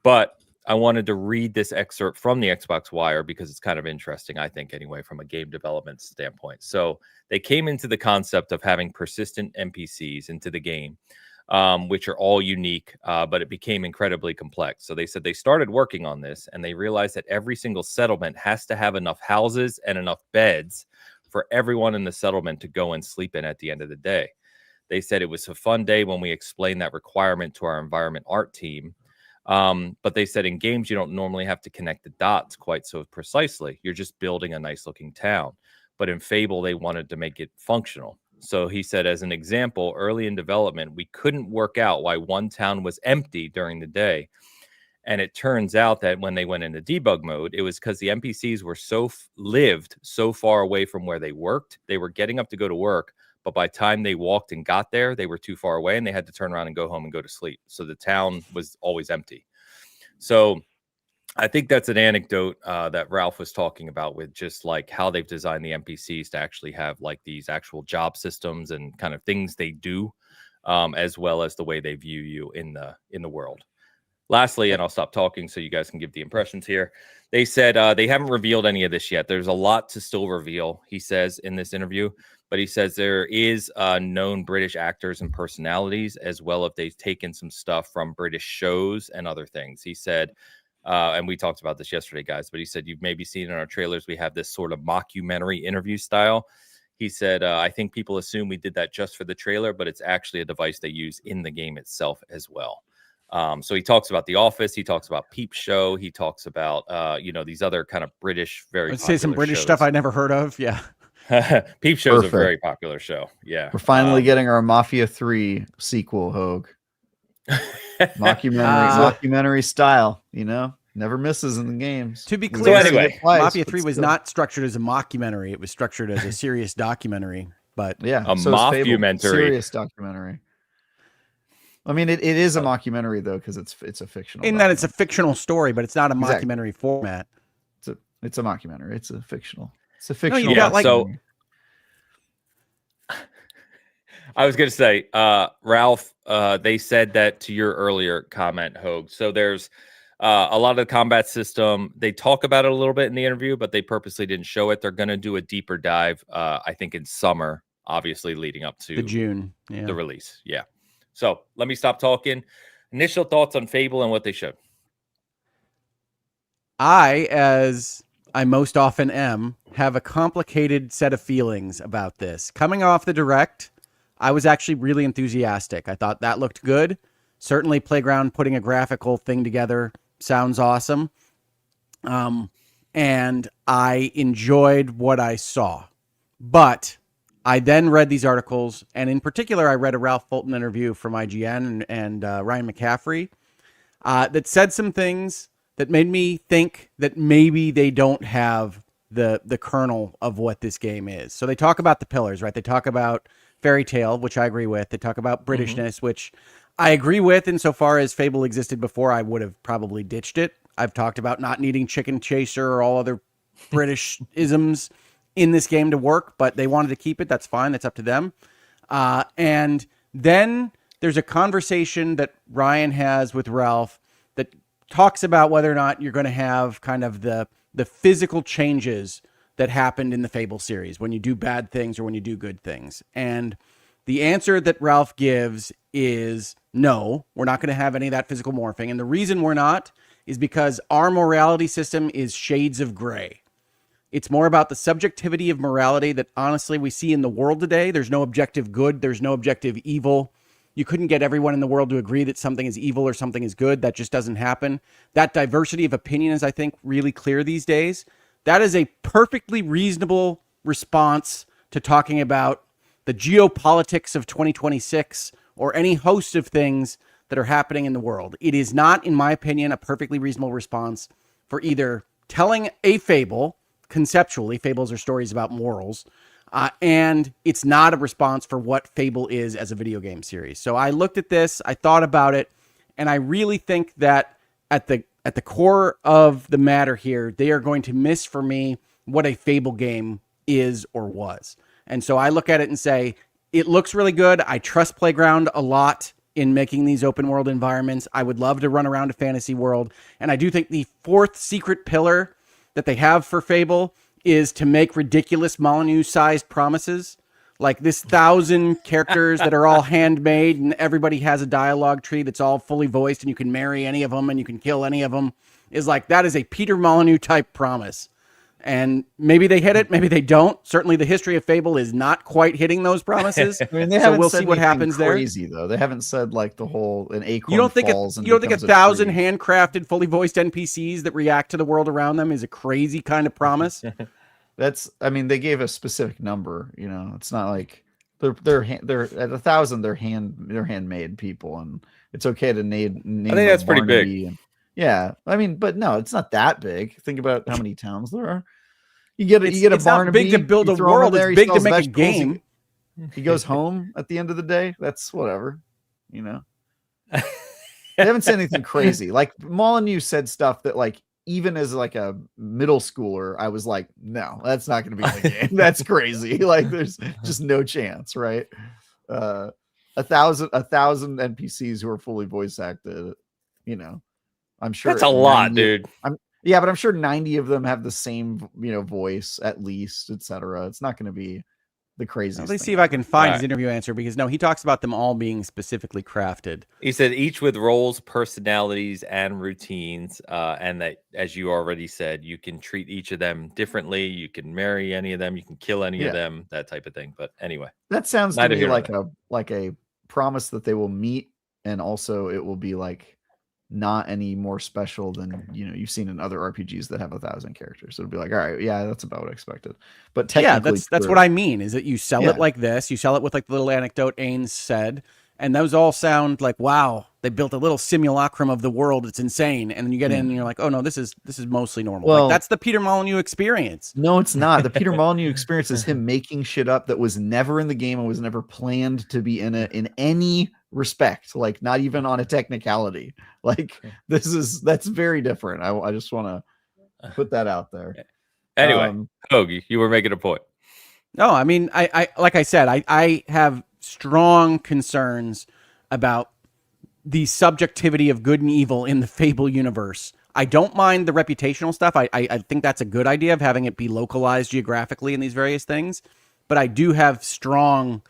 But I wanted to read this excerpt from the Xbox Wire because it's kind of interesting, I think, anyway, from a game development standpoint. So they came into the concept of having persistent NPCs into the game, which are all unique, but it became incredibly complex. So they said they started working on this, and they realized that every single settlement has to have enough houses and enough beds for everyone in the settlement to go and sleep in at the end of the day. They said it was a fun day when we explained that requirement to our environment art team. But they said in games, you don't normally have to connect the dots quite so precisely. You're just building a nice looking town. But in Fable, they wanted to make it functional. So he said, as an example, early in development, we couldn't work out why one town was empty during the day. And it turns out that when they went into debug mode, it was because the NPCs were lived so far away from where they worked. They were getting up to go to work, but by the time they walked and got there, they were too far away and they had to turn around and go home and go to sleep. So the town was always empty. So I think that's an anecdote that Ralph was talking about, with just like how they've designed the NPCs to actually have like these actual job systems and kind of things they do, as well as the way they view you in the world. Lastly, and I'll stop talking so you guys can give the impressions here. They said they haven't revealed any of this yet. There's a lot to still reveal, he says in this interview. But he says there is known British actors and personalities, as well if they've taken some stuff from British shows and other things. He said, and we talked about this yesterday, guys, but he said, you've maybe seen in our trailers, we have this sort of mockumentary interview style. He said, I think people assume we did that just for the trailer, but it's actually a device they use in the game itself as well. So he talks about The Office. He talks about Peep Show. He talks about, these other kind of British, very I'd say some British shows. Stuff I never heard of. Yeah. Peep Show is a very popular show. Yeah. We're finally getting our Mafia 3 sequel, Hogue. Mockumentary style, never misses in the games. To be clear, so anyway, Mafia 3 was not structured as a mockumentary. It was structured as a serious documentary. But yeah, a mockumentary, serious documentary. I mean, it is a mockumentary though, because it's a fictional. In that it's a fictional story, but it's not a mockumentary format. It's a mockumentary. It's a fictional. It's a fictional. So I was going to say, Ralph, they said that to your earlier comment, Hogue. So there's a lot of the combat system. They talk about it a little bit in the interview, but they purposely didn't show it. They're going to do a deeper dive, I think, in summer, obviously leading up to the June, the release. Yeah. So let me stop talking. Initial thoughts on Fable and what they showed. I, as I most often am, have a complicated set of feelings about this. Coming off the Direct, I was actually really enthusiastic. I thought that looked good. Certainly Playground putting a graphical thing together sounds awesome. And I enjoyed what I saw. But I then read these articles, and in particular, I read a Ralph Fulton interview from IGN and Ryan McCaffrey that said some things that made me think that maybe they don't have the kernel of what this game is. So they talk about the pillars, right? They talk about fairy tale, which I agree with. They talk about Britishness, which I agree with insofar as Fable existed before. I would have probably ditched it. I've talked about not needing Chicken Chaser or all other British isms in this game to work, but they wanted to keep it. That's fine. That's up to them. And then there's a conversation that Ryan has with Ralph that talks about whether or not you're going to have kind of the physical changes that happened in the Fable series when you do bad things or when you do good things. And the answer that Ralph gives is no, we're not going to have any of that physical morphing. And the reason we're not is because our morality system is shades of gray. It's more about the subjectivity of morality that honestly we see in the world today. There's no objective good. There's no objective evil. You couldn't get everyone in the world to agree that something is evil or something is good. That just doesn't happen. That diversity of opinion is, I think, really clear these days. That is a perfectly reasonable response to talking about the geopolitics of 2026 or any host of things that are happening in the world. It is not, in my opinion, a perfectly reasonable response for either telling a fable, conceptually, fables are stories about morals, and it's not a response for what Fable is as a video game series. So I looked at this, I thought about it, and I really think that at the core of the matter here, they are going to miss for me what a Fable game is or was. And so I look at it and say, it looks really good. I trust Playground a lot in making these open world environments. I would love to run around a fantasy world. And I do think the fourth secret pillar that they have for Fable is to make ridiculous Molyneux-sized promises. Like this 1,000 characters that are all handmade and everybody has a dialogue tree that's all fully voiced and you can marry any of them and you can kill any of them is like, that is a Peter Molyneux type promise. And maybe they hit it, maybe they don't. Certainly the history of Fable is not quite hitting those promises. I mean, they so haven't we'll said see what happens crazy, though. They haven't said like the whole an acorn you don't think falls and you don't think becomes 1,000 tree. handcrafted, fully voiced NPCs that react to the world around them is a crazy kind of promise? I mean, they gave a specific number. You know, it's not like they're at 1,000. They're handmade people, and it's okay to name. I think that's pretty big. And, yeah, I mean, but no, it's not that big. Think about how many towns there are. You get a it's Barnaby. Not big to build a world. It's big to make a game. He goes home at the end of the day. That's whatever, you know. They haven't said anything crazy. Like Molyneux said stuff that, like, even as like a middle schooler, I was like, no, that's not going to be in the game. That's crazy. Like, there's just no chance, right? 1,000 NPCs who are fully voice acted. You know, I'm sure that's a lot, dude. Yeah, but I'm sure 90 of them have the same, voice at least, etc. It's not going to be the craziest. Let's see if I can find his interview answer, because no, he talks about them all being specifically crafted. He said each with roles, personalities, and routines, and that, as you already said, you can treat each of them differently. You can marry any of them. You can kill any of them. That type of thing. But anyway, that sounds to me like a promise that they will meet, and also it will be like not any more special than you've seen in other RPGs that have 1,000 characters. So it'll be like, all right, yeah, that's about what I expected. But technically, that's what I mean, is that you sell it like this. You sell it with like the little anecdote Ains said, and those all sound like, wow, they built a little simulacrum of the world. It's insane. And then you get in and you're like, oh no, this is mostly normal. Well, like, that's the Peter Molyneux experience. No, it's not. The Peter Molyneux experience is him making shit up that was never in the game and was never planned to be in it in any respect, like not even on a technicality. Like that's very different. I just want to put that out there. Anyway, Hoagie, you were making a point. No, I mean, I like I said, I have strong concerns about the subjectivity of good and evil in the Fable universe. I don't mind the reputational stuff. I think that's a good idea of having it be localized geographically in these various things. But I do have strong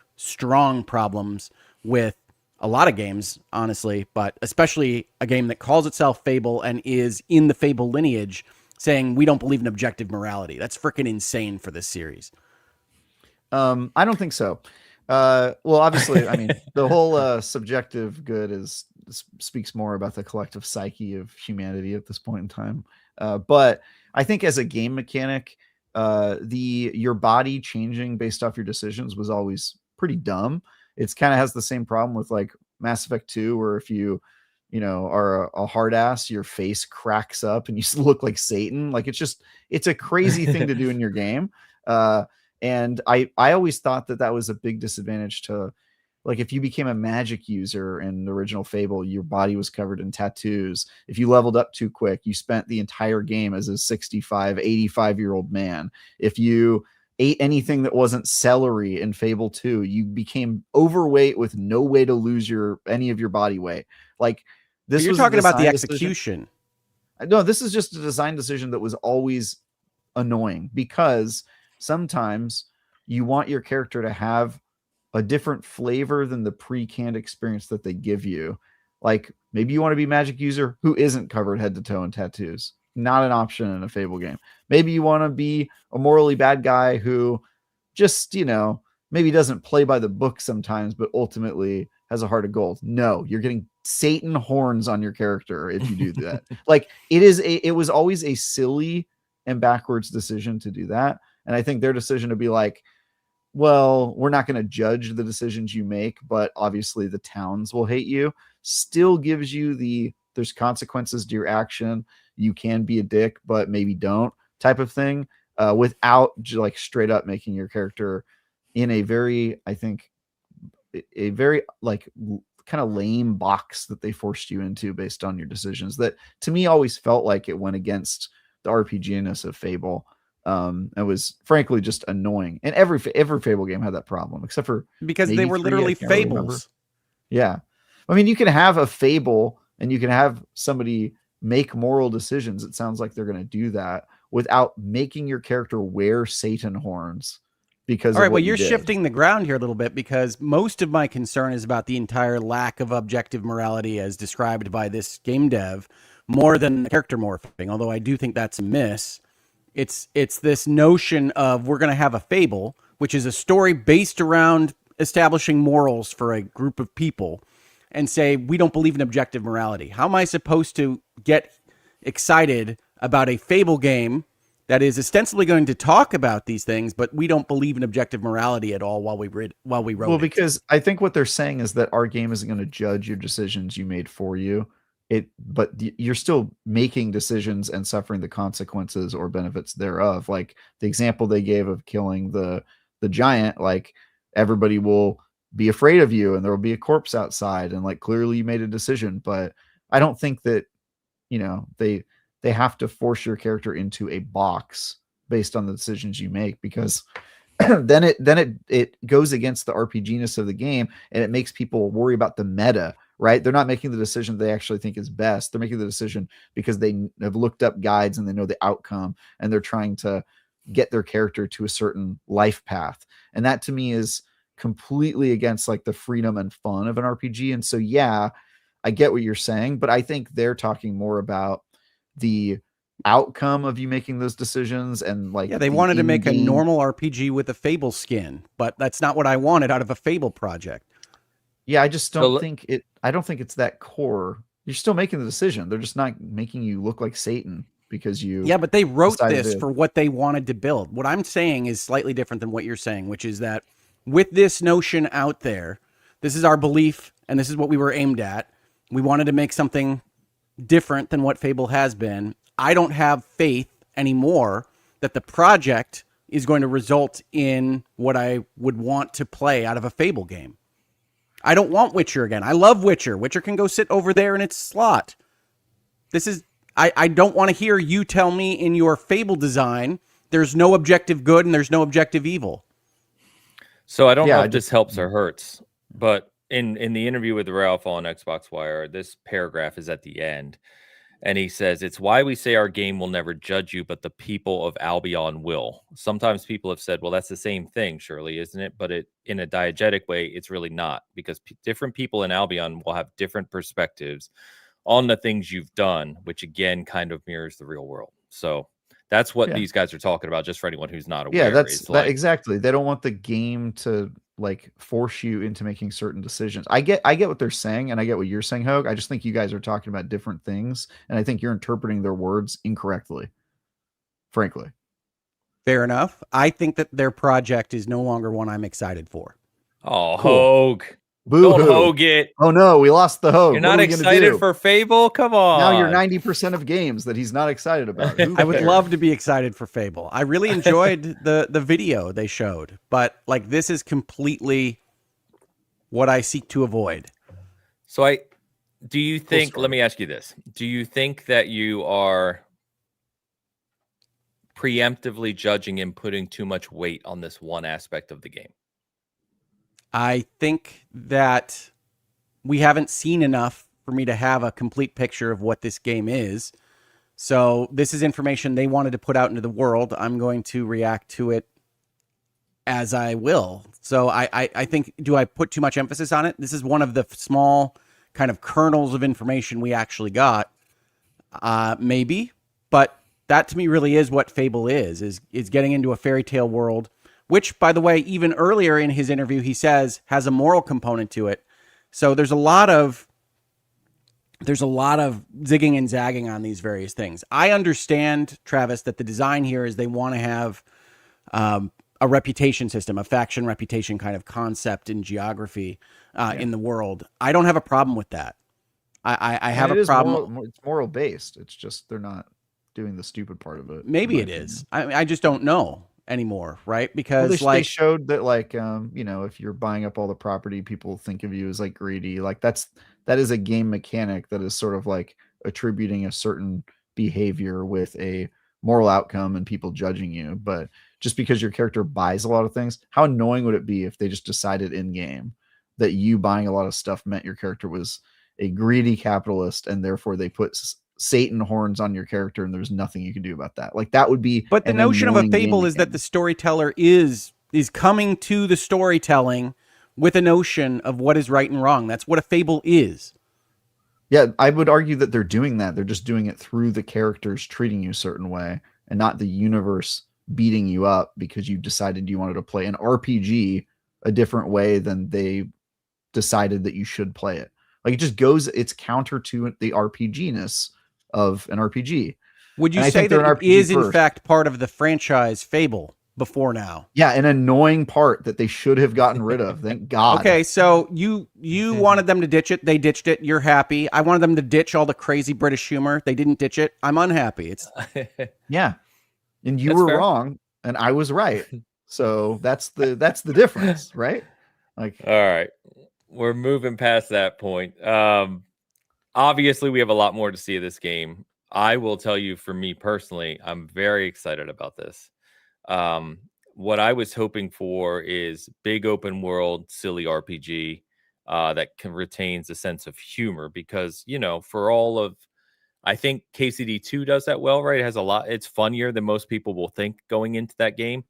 problems with a lot of games, honestly, but especially a game that calls itself Fable and is in the Fable lineage, saying we don't believe in objective morality. That's freaking insane for this series. I don't think so. Well, obviously, I mean, the whole subjective good speaks more about the collective psyche of humanity at this point in time. But I think as a game mechanic, your body changing based off your decisions was always pretty dumb. It's kind of has the same problem with like Mass Effect 2, where if are a hard ass, your face cracks up and you look like Satan. Like it's a crazy thing to do in your game. And I always thought that was a big disadvantage to, like, if you became a magic user in the original Fable, your body was covered in tattoos. If you leveled up too quick, you spent the entire game as a 65, 85-year-old man. If you ate anything that wasn't celery in Fable 2, you became overweight with no way to lose any of your body weight. Like, this you're was talking about the decision. execution. No, this is just a design decision that was always annoying, because sometimes you want your character to have a different flavor than the pre-canned experience that they give you. Like, maybe you want to be a magic user who isn't covered head to toe in tattoos. Not an option in a Fable game. Maybe you want to be a morally bad guy who just, maybe doesn't play by the book sometimes, but ultimately has a heart of gold. No, you're getting Satan horns on your character if you do that. Like, it was always a silly and backwards decision to do that. And I think their decision to be like, well, we're not going to judge the decisions you make, but obviously the towns will hate you, still gives you there's consequences to your action. You can be a dick, but maybe don't type of thing, without like straight up making your character in a very, I think, a very like kind of lame box that they forced you into based on your decisions, that to me always felt like it went against the RPG-ness of Fable. It was frankly just annoying, and every Fable game had that problem, except for because they were 3, literally fables. Yeah, I mean, you can have a Fable and you can have somebody make moral decisions. It sounds like they're going to do that without making your character wear Satan horns. Because all right, well, you're shifting the ground here a little bit, because most of my concern is about the entire lack of objective morality as described by this game dev, more than the character morphing. Although I do think that's a miss. It's this notion of we're going to have a Fable, which is a story based around establishing morals for a group of people, and say we don't believe in objective morality. How am I supposed to get excited about a Fable game that is ostensibly going to talk about these things, but we don't believe in objective morality at all while we wrote it? Because I think what they're saying is that our game isn't going to judge your decisions you made for you. But you're still making decisions and suffering the consequences or benefits thereof. Like the example they gave of killing the giant, like, everybody will be afraid of you and there will be a corpse outside, and like clearly you made a decision. But I don't think that, they have to force your character into a box based on the decisions you make, because then it goes against the RPG-ness of the game, and it makes people worry about the meta, right? They're not making the decision they actually think is best. They're making the decision because they have looked up guides and they know the outcome, and they're trying to get their character to a certain life path. And that to me is completely against like the freedom and fun of an RPG. And so, yeah, I get what you're saying, but I think they're talking more about the outcome of you making those decisions, and like, yeah, they wanted to make a normal RPG with a Fable skin, but that's not what I wanted out of a Fable project. Yeah, I just don't think I don't think it's that core. You're still making the decision. They're just not making you look like Satan because you. Yeah, but they wrote this for what they wanted to build. What I'm saying is slightly different than what you're saying, which is that with this notion out there, this is our belief and this is what we were aimed at. We wanted to make something different than what Fable has been. I don't have faith anymore that the project is going to result in what I would want to play out of a Fable game. I don't want Witcher again. I love Witcher. Witcher can go sit over there in its slot. I don't want to hear you tell me in your Fable design there's no objective good and there's no objective evil. So I don't know if this helps or hurts, but in the interview with Ralph on Xbox Wire, this paragraph is at the end, and he says, it's why we say our game will never judge you, but the people of Albion will. Sometimes people have said, well, that's the same thing, surely, isn't it? But in a diegetic way, it's really not, because different people in Albion will have different perspectives on the things you've done, which again kind of mirrors the real world. So that's what these guys are talking about. Just for anyone who's not aware, Yeah, that's it's that like exactly. They don't want the game to like force you into making certain decisions. I get what they're saying, and I get what you're saying, Hogue. I just think you guys are talking about different things, and I think you're interpreting their words incorrectly. Frankly. Fair enough. I think that their project is no longer one I'm excited for. oh, Cool. Hogue. Boo-hoo. Don't Hogue it. Oh no, we lost the Hogue. You're What not are we gonna excited do? for Fable? Come on. Now you're 90% of games that he's not excited about. Who I would cares? love to be excited for Fable. I really enjoyed the video they showed, but like this is completely what I seek to avoid. So do you think, let me ask you this. Do you think that you are preemptively judging and putting too much weight on this one aspect of the game? I think that we haven't seen enough for me to have a complete picture of what this game is. So this is information they wanted to put out into the world. I'm going to react to it as I will. So I think, do I put too much emphasis on it? This is one of the small kind of kernels of information we actually got. Maybe, but that to me really is what Fable is getting into a fairy tale world, which, by the way, even earlier in his interview, he says has a moral component to it. So there's a lot of zigging and zagging on these various things. I understand, Travis, that the design here is they want to have a reputation system, a faction reputation kind of concept in geography in the world. I don't have a problem with that. I have a problem. It's moral based. It's just they're not doing the stupid part of it. Maybe it is. I just don't know anymore, right? Because they showed that if you're buying up all the property, people think of you as like greedy. Like that is a game mechanic that is sort of like attributing a certain behavior with a moral outcome and people judging you. But just because your character buys a lot of things, how annoying would it be if they just decided in game that you buying a lot of stuff meant your character was a greedy capitalist, and therefore they put Satan horns on your character, and there's nothing you can do about that. Like that would be. But the notion of a Fable is that the storyteller is coming to the storytelling with a notion of what is right and wrong. That's what a Fable is. Yeah, I would argue that they're doing that. They're just doing it through the characters treating you a certain way, and not the universe beating you up because you decided you wanted to play an RPG a different way than they decided that you should play it. Like it's counter to the RPG-ness of an RPG. Would you say that it is in fact part of the franchise Fable before now? Yeah, an annoying part that they should have gotten rid of. Thank God. Okay, so you wanted them to ditch it. They ditched it. You're happy. I wanted them to ditch all the crazy British humor. They didn't ditch it. I'm unhappy. It's yeah. And you were wrong and I was right. So that's the difference, right? Like, all right. We're moving past that point. Obviously, we have a lot more to see of this game. I will tell you, for me personally, I'm very excited about this. What I was hoping for is big open world, silly RPG that retains a sense of humor, because, for all of, I think KCD 2 does that well, right? It has a lot. It's funnier than most people will think going into that game.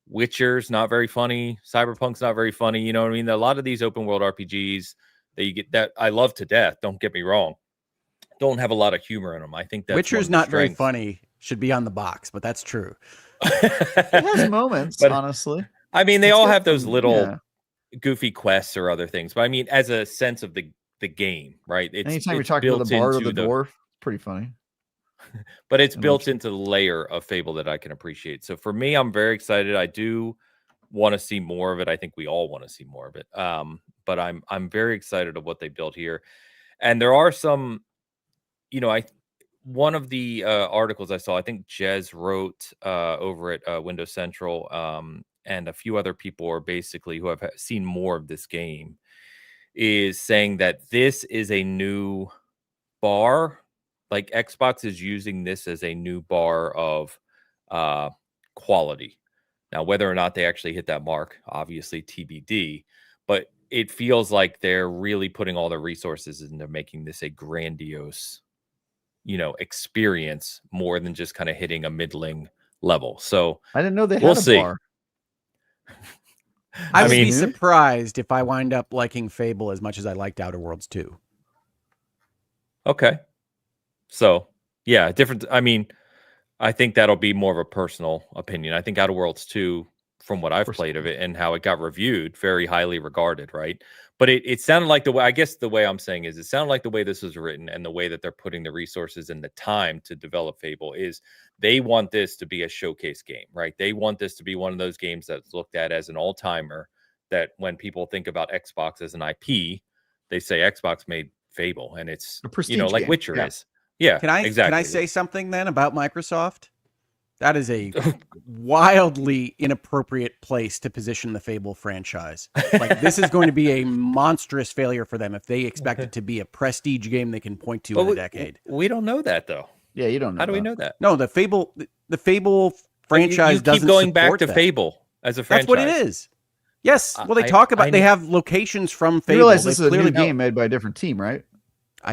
Witcher's not very funny. Cyberpunk's not very funny. You know what I mean? A lot of these open world RPGs that you get, that I love to death, don't get me wrong, don't have a lot of humor in them. I think that Witcher's not very funny. Should be on the box, but that's true. It has moments, but, honestly. I mean, they all have those little goofy quests or other things. But I mean, as a sense of the game, right? Anytime you're talking about the bard or the dwarf, it's pretty funny. But it's built into the layer of Fable that I can appreciate. So for me, I'm very excited. I do want to see more of it. I think we all want to see more of it. But I'm very excited of what they built here. And there are some, one of the articles I saw, I think Jez wrote over at Windows Central, and a few other people are basically who have seen more of this game, is saying that this is a new bar. Like Xbox is using this as a new bar of quality. Now, whether or not they actually hit that mark, obviously TBD, but it feels like they're really putting all their resources into making this a grandiose, experience more than just kind of hitting a middling level. So I didn't know they had a bar. I would be surprised if I wind up liking Fable as much as I liked Outer Worlds 2. Okay. So, yeah, different. I mean, I think that'll be more of a personal opinion. I think Outer Worlds 2, from what I've played of it and how it got reviewed, very highly regarded, right? But it sounded like the way, I guess the way I'm saying is, it sounded like the way this was written and the way that they're putting the resources and the time to develop Fable is they want this to be a showcase game, right? They want this to be one of those games that's looked at as an all-timer, that when people think about Xbox as an IP, they say Xbox made Fable, and it's, A prestige like game. Witcher Yeah. is. Yeah, Can I exactly. say something then about Microsoft? That is a wildly inappropriate place to position the Fable franchise. Like, this is going to be a monstrous failure for them if they expect it to be a prestige game they can point to in a decade. We don't know that, though. Yeah, you don't know. How do we know that? No, the Fable franchise you keep doesn't going back support to that. Fable as a franchise. That's what it is. Yes. Well, they talk about they have locations from Fable. You realize this is a clearly new game made by a different team, right?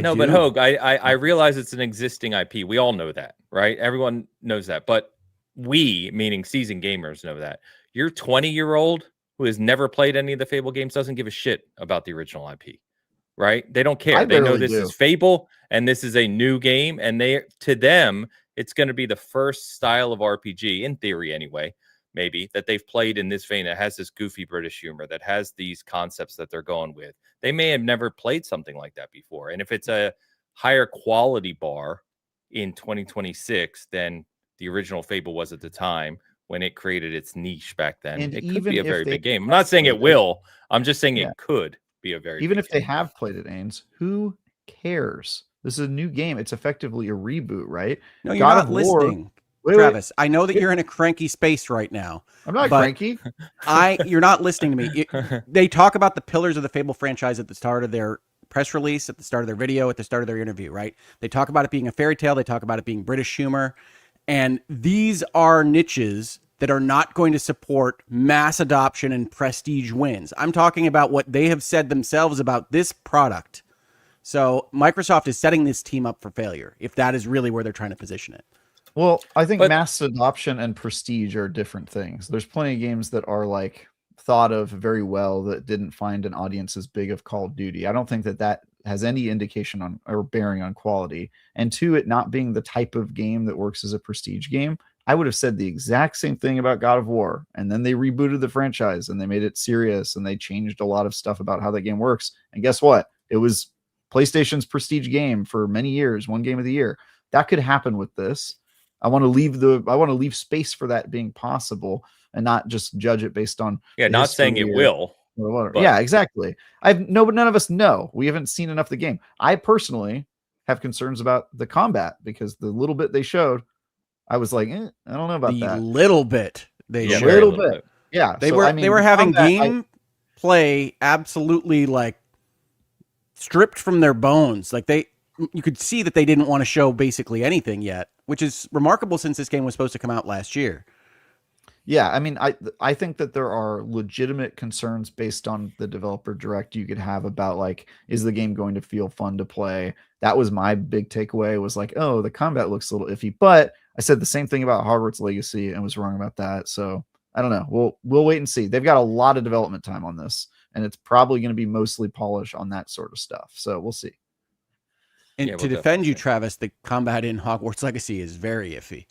No, but Hogue, I realize it's an existing IP. We all know that, right? Everyone knows that. But we, meaning seasoned gamers, know that. Your 20-year-old who has never played any of the Fable games doesn't give a shit about the original IP, right? They don't care. They know this is Fable and this is a new game, and to them it's going to be the first style of RPG, in theory anyway, maybe, that they've played in this vein, that has this goofy British humor, that has these concepts that they're going with. They may have never played something like that before. And if it's a higher quality bar in 2026 than the original Fable was at the time when it created its niche back then, And it could be a very big game. I'm not saying it will. I'm just saying it could be a very even big if they have played it, Ains, who cares? This is a new game. It's effectively a reboot, right? No, you're not listening. Travis, I know that you're in a cranky space right now. I'm not cranky. You're not listening to me. They talk about the pillars of the Fable franchise at the start of their press release, at the start of their video, at the start of their interview, right? They talk about it being a fairy tale. They talk about it being British humor. And these are niches that are not going to support mass adoption and prestige wins. I'm talking about what they have said themselves about this product. So Microsoft is setting this team up for failure, if that is really where they're trying to position it. Well, I think mass adoption and prestige are different things. There's plenty of games that are like thought of very well that didn't find an audience as big of Call of Duty. I don't think that has any indication on or bearing on quality. And two, it not being the type of game that works as a prestige game. I would have said the exact same thing about God of War. And then they rebooted the franchise and they made it serious and they changed a lot of stuff about how that game works. And guess what? It was PlayStation's prestige game for many years, one game of the year. That could happen with this. I want to leave space for that being possible and not just judge it based on not saying it will. Yeah, exactly. But none of us know. We haven't seen enough of the game. I personally have concerns about the combat because the little bit they showed, I was like, I don't know about that. Little bit they showed. Little bit. Yeah. They were having game play absolutely like stripped from their bones. Like you could see that they didn't want to show basically anything yet, which is remarkable since this game was supposed to come out last year. Yeah, I mean, I think that there are legitimate concerns based on the developer direct you could have about like, is the game going to feel fun to play? That was my big takeaway, was like, oh, the combat looks a little iffy. But I said the same thing about Hogwarts Legacy and was wrong about that. So I don't know. We'll wait and see. They've got a lot of development time on this, and it's probably going to be mostly polish on that sort of stuff. So we'll see. And to defend you, Travis, the combat in Hogwarts Legacy is very iffy.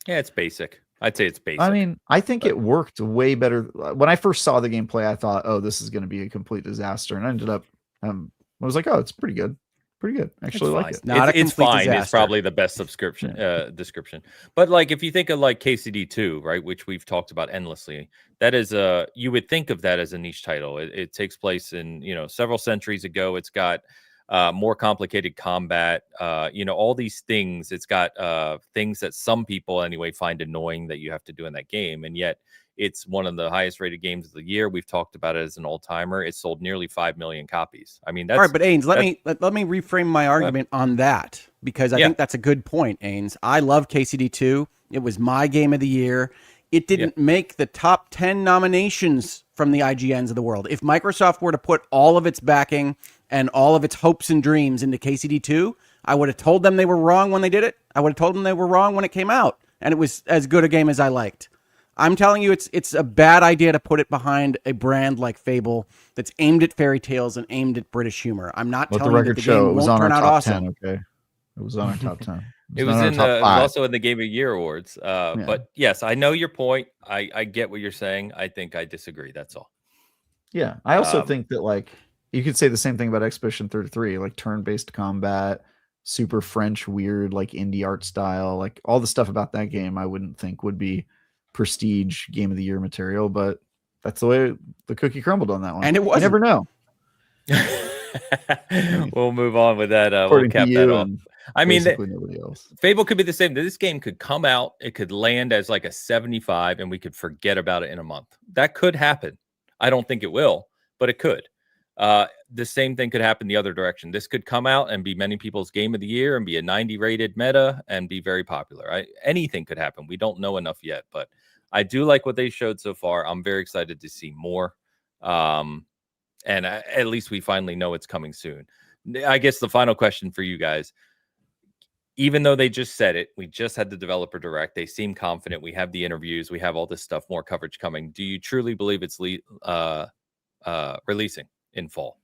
Yeah, it's basic. I'd say it's basic. I mean, I think it worked way better. When I first saw the gameplay, I thought, oh, this is going to be a complete disaster. And I ended up, I was like, oh, it's pretty good. Pretty good. Actually like it. It's fine. Disaster. It's probably the best description. But like, if you think of like KCD2, right, which we've talked about endlessly, that is you would think of that as a niche title. It takes place in, several centuries ago. It's got more complicated combat, all these things. It's got things that some people anyway find annoying that you have to do in that game. And yet it's one of the highest rated games of the year. We've talked about it as an all-timer. It sold nearly 5 million copies. I mean, that's all right. But Ains, let me reframe my argument on that, because I think that's a good point, Ains. I love KCD2. It was my game of the year. It didn't make the top 10 nominations from the IGNs of the world. If Microsoft were to put all of its backing and all of its hopes and dreams into KCD2, I would have told them they were wrong when they did it. I would have told them they were wrong when it came out, and it was as good a game as I liked. I'm telling you, it's a bad idea to put it behind a brand like Fable that's aimed at fairy tales and aimed at British humor. I'm not telling you that the game won't turn out awesome. 10, okay? It was on our top 10. It not was in our in top the. It was five. also in the Game of the Year awards. Yeah. But yes, I know your point. I get what you're saying. I think I disagree. That's all. Yeah, I also think that like you could say the same thing about Expedition 33, like turn-based combat, super French weird like indie art style, like all the stuff about that game I wouldn't think would be prestige game of the year material, but that's the way the cookie crumbled on that one. And it You wasn't. never know. We'll move on with that. We'll According to cap that you off. and I mean, basically nobody else. Fable could be the same. This game could come out, it could land as like a 75, and we could forget about it in a month. That could happen. I don't think it will, but it could. The same thing could happen the other direction. This could come out and be many people's game of the year and be a 90 rated meta and be very popular. Anything could happen. We don't know enough yet, but I do like what they showed so far. I'm very excited to see more. And at least we finally know it's coming soon. I guess the final question for you guys, even though they just said it, we just had the developer direct. They seem confident. We have the interviews. We have all this stuff, more coverage coming. Do you truly believe it's releasing in fall?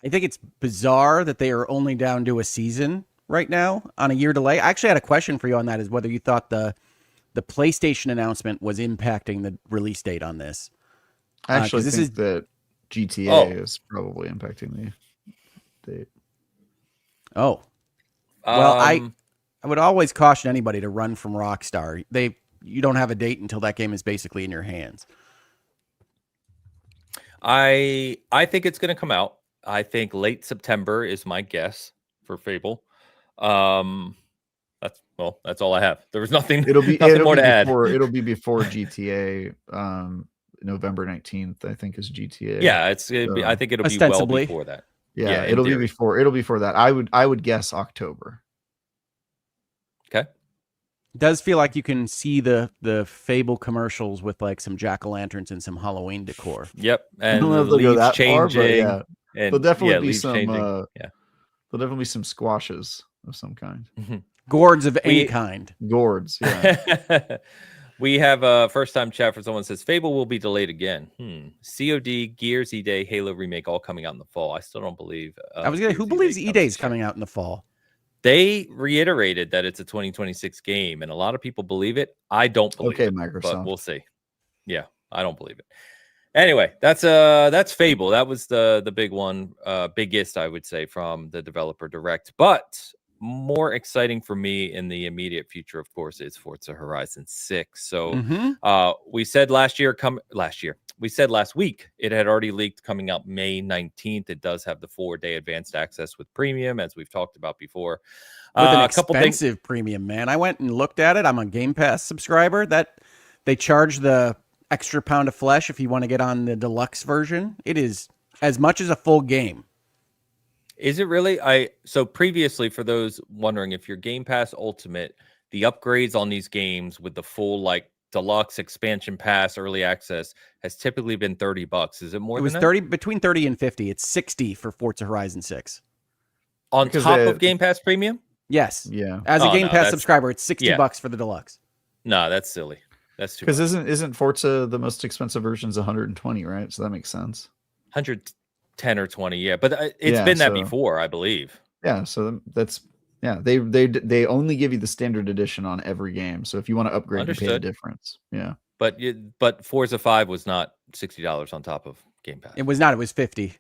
I think it's bizarre that they are only down to a season right now on a year delay. I actually had a question for you on that, is whether you thought the PlayStation announcement was impacting the release date on this. I actually think that GTA is probably impacting the date. Oh. Well, I would always caution anybody to run from Rockstar. You don't have a date until that game is basically in your hands. I think it's going to come out. I think late September is my guess for Fable. That's all I have. There was nothing. It'll be more to add. It'll be before GTA. November 19th, I think, is GTA. Yeah, I think it'll be well before that. Yeah, it'll be before that. I would guess October. Okay. It does feel like you can see the Fable commercials with like some jack-o'-lanterns and some Halloween decor. Yep, and I don't know if they'll go that far, but yeah, there'll definitely be some. There'll definitely be some squashes of some kind. Gourds of any kind. Gourds, yeah. We have a first-time chat for someone says Fable will be delayed again. COD, Gears, E-Day, Halo Remake all coming out in the fall. I still don't believe. Who believes E-Day is coming out in the fall? They reiterated that it's a 2026 game, and a lot of people believe it. I don't believe it. Microsoft. But we'll see. Yeah, I don't believe it. Anyway, that's Fable. That was the big one, biggest, I would say, from the developer direct. But more exciting for me in the immediate future, of course, is Forza Horizon 6. So we said last week it had already leaked, coming out May 19th. It does have the 4-day advanced access with premium, as we've talked about before. With an expensive premium, man. I went and looked at it. I'm a Game Pass subscriber. That they charge the extra pound of flesh if you want to get on the deluxe version. It is as much as a full game. Is it really? So previously, for those wondering, if your Game Pass Ultimate, the upgrades on these games with the full like deluxe expansion pass early access has typically been $30. Is it more? It was 30, between 30 and 50. It's 60 for Forza Horizon 6. On top of Game Pass Premium? Yes. Yeah. As a Game Pass subscriber, it's $60 for the deluxe. No, that's silly. That's too. Because isn't Forza the most expensive version's 120, right? So that makes sense. 110 or 20, yeah, but it's been that before, I believe. Yeah, so that's they only give you the standard edition on every game. So if you want to upgrade, you pay the difference. Yeah, but Forza 5 was not $60 on top of Game Pass. It was not. It was 50.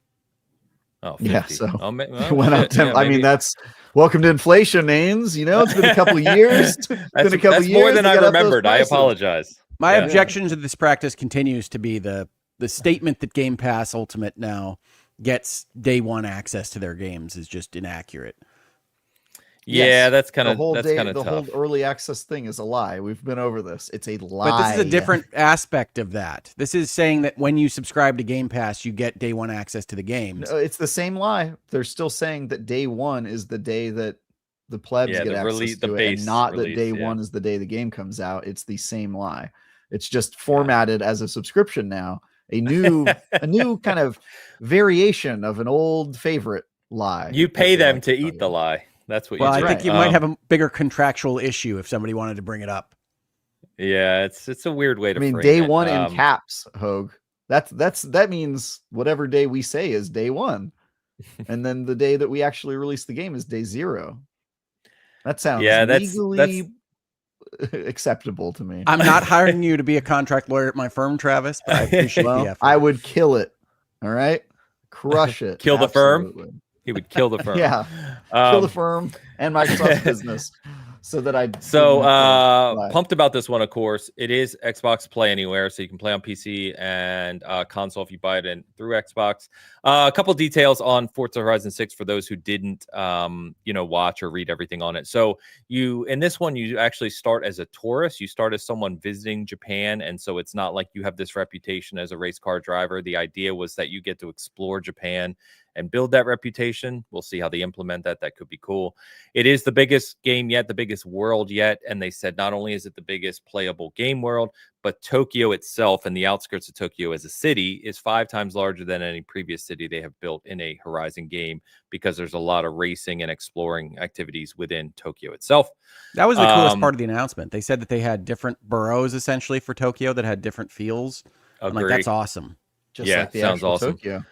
Oh, 50. Yeah, so it went up 10. I mean, that's welcome to inflation, Ains. You know, it's been a couple of years. That's more than I remembered. I apologize. My objection to this practice continues to be the statement that Game Pass Ultimate now gets day one access to their games is just inaccurate. Yeah, that's kind of tough. The whole early access thing is a lie. We've been over this. It's a lie. But this is a different aspect of that. This is saying that when you subscribe to Game Pass, you get day one access to the games. No, it's the same lie. They're still saying that day one is the day that the plebs get access to it, and not that day one is the day the game comes out. It's the same lie. It's just formatted as a subscription now. A new kind of variation of an old favorite lie. You pay them to eat the lie. That's what you do. I think you might have a bigger contractual issue if somebody wanted to bring it up. Yeah, it's a weird way to frame day it. One in caps, Hogue. That means whatever day we say is day one. And then the day that we actually release the game is day 0. That sounds that's legally acceptable to me. I'm not hiring you to be a contract lawyer at my firm, Travis, but I appreciate the Well, effort. I would kill it. All right, crush it. kill the firm. Absolutely. He would kill the firm. Yeah, kill the firm and Microsoft's business, so that I So didn't have to lie. pumped about this one, of course. It is Xbox Play Anywhere, so you can play on PC and console if you buy it in through Xbox. A couple details on Forza Horizon 6 for those who didn't watch or read everything on it. So you in this one, you actually start as a tourist. You start as someone visiting Japan, and so it's not like you have this reputation as a race car driver. The idea was that you get to explore Japan and build that reputation. We'll see how they implement that. That could be cool. It is the biggest game yet, the biggest world yet. And they said not only is it the biggest playable game world, but Tokyo itself and the outskirts of Tokyo as a city is 5 times larger than any previous city they have built in a Horizon game, because there's a lot of racing and exploring activities within Tokyo itself. That was the coolest part of the announcement. They said that they had different boroughs essentially for Tokyo that had different feels. I'm like, that's awesome. Just like the sounds actual awesome. Tokyo.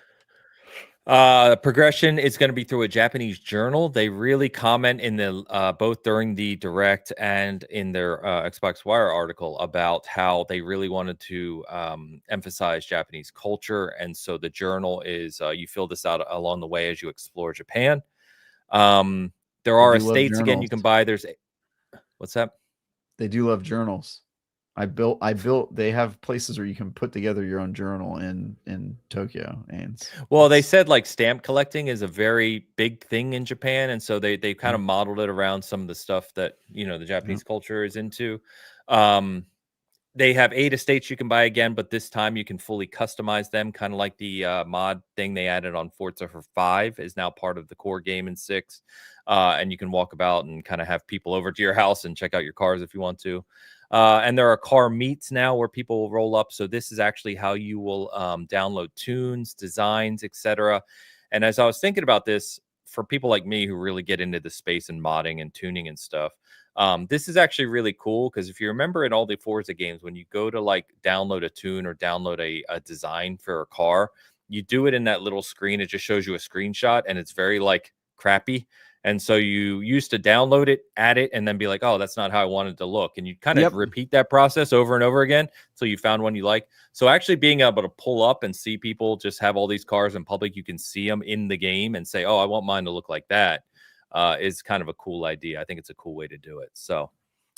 Progression is going to be through a Japanese journal. They really comment in the both during the direct and in their Xbox Wire article about how they really wanted to emphasize Japanese culture, and so the journal is you fill this out along the way as you explore Japan. There are estates again you can buy. What's that? They do love journals. I built. They have places where you can put together your own journal in Tokyo. And well, they said like stamp collecting is a very big thing in Japan, and so they kind of modeled it around some of the stuff that the Japanese culture is into. They have 8 estates you can buy again, but this time you can fully customize them, kind of like the mod thing they added on Forza for 5 is now part of the core game in 6. And you can walk about and kind of have people over to your house and check out your cars if you want to. And there are car meets now where people will roll up. So this is actually how you will download tunes, designs, etc. And as I was thinking about this, for people like me who really get into the space and modding and tuning and stuff, this is actually really cool, because if you remember in all the Forza games, when you go to like download a tune or download a design for a car, you do it in that little screen. It just shows you a screenshot, and it's very like crappy. And so you used to download it, add it, and then be like, oh, that's not how I wanted to look. And you kind of repeat that process over and over again until you found one you like. So actually being able to pull up and see people just have all these cars in public, you can see them in the game and say, oh, I want mine to look like that, is kind of a cool idea. I think it's a cool way to do it. So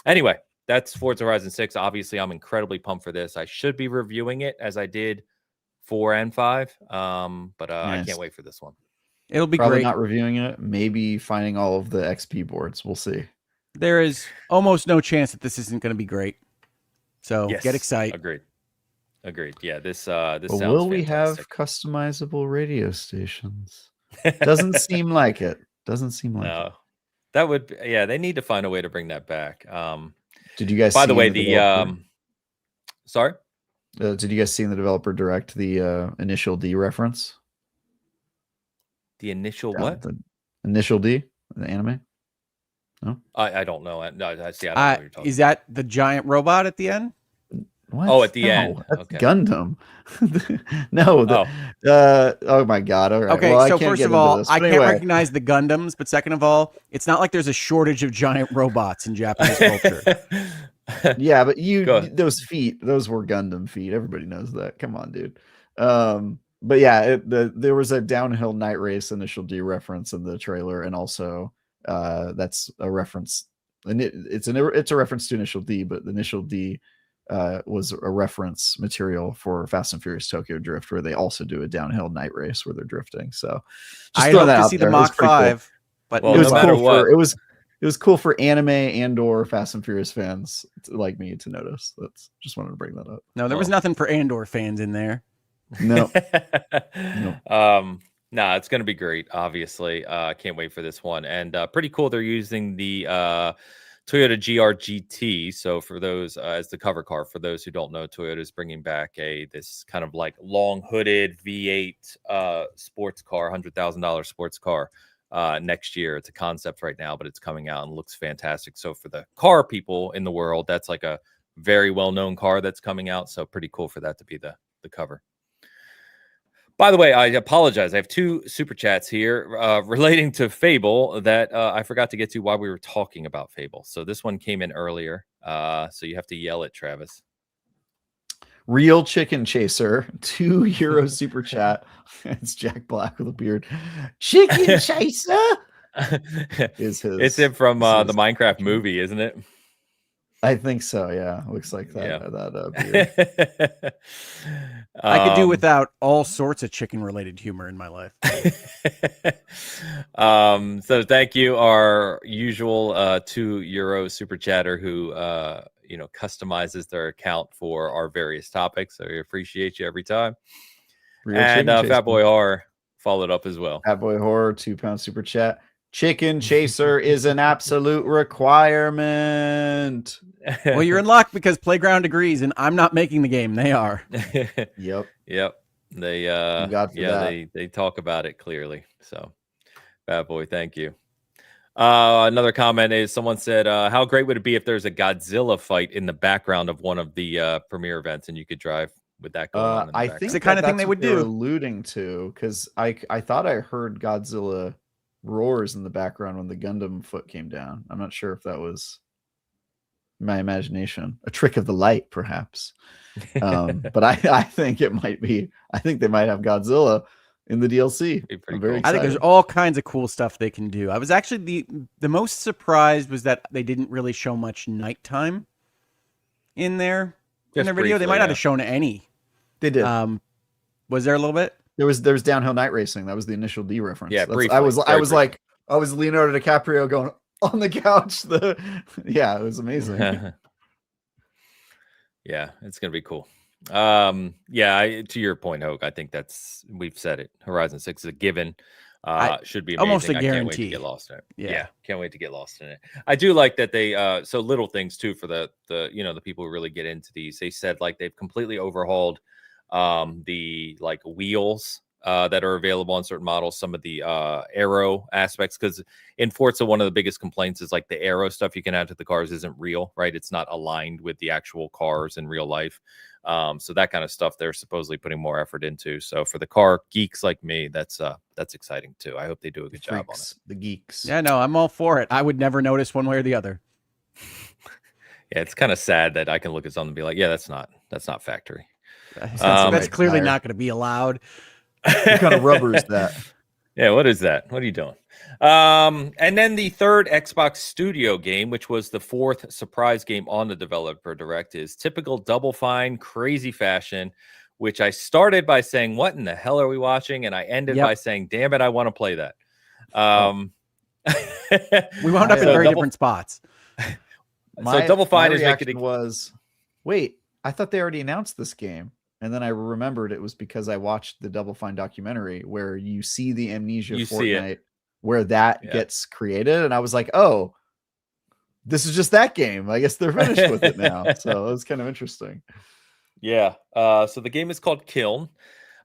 anyway, that's Forza Horizon 6. Obviously, I'm incredibly pumped for this. I should be reviewing it as I did 4 and 5, but I can't wait for this one. It'll be probably great. not reviewing it. Maybe finding all of the XP boards. We'll see. There is almost no chance that this isn't going to be great. So get excited. Agreed. Yeah, this sounds will we have customizable radio stations? Doesn't seem like it. Doesn't seem like it. That would they need to find a way to bring that back. Did you guys by the way, the sorry? Did you guys see in the developer direct the initial D reference? The initial what? The initial D, the anime? No, I don't know. I don't know what you're talking is that the giant robot at the end? What? Oh, at the end. That's Gundam. No. Oh my god. All right. Okay. Well, so first of all, I anyway. can't recognize the Gundams, but second of all, it's not like there's a shortage of giant robots in Japanese culture. Yeah, but those feet, those were Gundam feet. Everybody knows that. Come on, dude. But yeah, there was a downhill night race initial D reference in the trailer, and also that's a reference, and it's a reference to initial D, but the initial D was a reference material for Fast and Furious Tokyo Drift, where they also do a downhill night race where they're drifting. So I hope to see the Mach 5, cool. but it was cool it was cool for anime and or Fast and Furious fans like me to notice. That's just wanted to bring that up. No, there was nothing for Andor fans in there. No. Nah, it's going to be great. Obviously, can't wait for this one. And pretty cool. They're using the Toyota GR GT. So for those as the cover car, for those who don't know, Toyota is bringing back this kind of like long hooded V8 sports car, $100,000 sports car next year. It's a concept right now, but it's coming out and looks fantastic. So for the car people in the world, that's like a very well known car that's coming out. So pretty cool for that to be the cover. By the way, I apologize. I have 2 super chats here relating to Fable that I forgot to get to while we were talking about Fable. So this one came in earlier. So you have to yell it, Travis. Real Chicken Chaser, €2 super chat. It's Jack Black with a beard. Chicken Chaser is his. It's him from the Minecraft movie, isn't it? I think so. Yeah, looks like that. Yeah. That beard. I could do without all sorts of chicken-related humor in my life. So thank you, our usual €2 super chatter who customizes their account for our various topics. So we appreciate you every time. And Fat Boy Horror followed up as well. Fat Boy Horror, £2 super chat. Chicken Chaser is an absolute requirement. Well, you're in luck because Playground agrees, and I'm not making the game. They are. Yep. They they talk about it clearly. So, Bad Boy, thank you. Another comment is someone said, "How great would it be if there's a Godzilla fight in the background of one of the premiere events, and you could drive with that going on?" I think it's the kind of thing they would do. Alluding to, because I thought I heard Godzilla roars in the background when the Gundam foot came down. I'm not sure if that was my imagination, a trick of the light, perhaps. But I think it might be. I think they might have Godzilla in the DLC. I'm very excited. I think there's all kinds of cool stuff they can do. I was actually the most surprised was that they didn't really show much nighttime in their video. Briefly, they might not have shown any. They did. Was there a little bit? There was downhill night racing. That was the initial D reference. Yeah, briefly, I was like Leonardo DiCaprio going on the couch. Yeah, it was amazing. Yeah, it's gonna be cool. To your point, Hogue, I think we've said it. Horizon 6 is a given. Should be amazing. Almost a guarantee. I can't wait to get lost in it. Yeah, can't wait to get lost in it. I do like that they so little things too for the people who really get into these. They said like they've completely overhauled the like wheels that are available on certain models, some of the aero aspects, because in Forza one of the biggest complaints is like the aero stuff you can add to the cars isn't real, right? It's not aligned with the actual cars in real life. So that kind of stuff they're supposedly putting more effort into. So for the car geeks like me, that's exciting too. I hope they do a good job on it. The geeks. Yeah, no, I'm all for it. I would never notice one way or the other. Yeah, it's kind of sad that I can look at something and be like, yeah, that's not factory. That's clearly not going to be allowed. What kind of rubber is that? Yeah, what is that? What are you doing? And then the third Xbox Studio game, which was the 4th surprise game on the Developer Direct, is typical Double Fine crazy fashion, which I started by saying, what in the hell are we watching? And I ended by saying, damn it, I want to play that. We wound up in very different spots. So Double Fine is making wait, I thought they already announced this game. And then I remembered it was because I watched the Double Fine documentary where you see the Amnesia Fortnite where that gets created. And I was like, oh, this is just that game. I guess they're finished with it now. So it was kind of interesting. Yeah. So the game is called Kiln.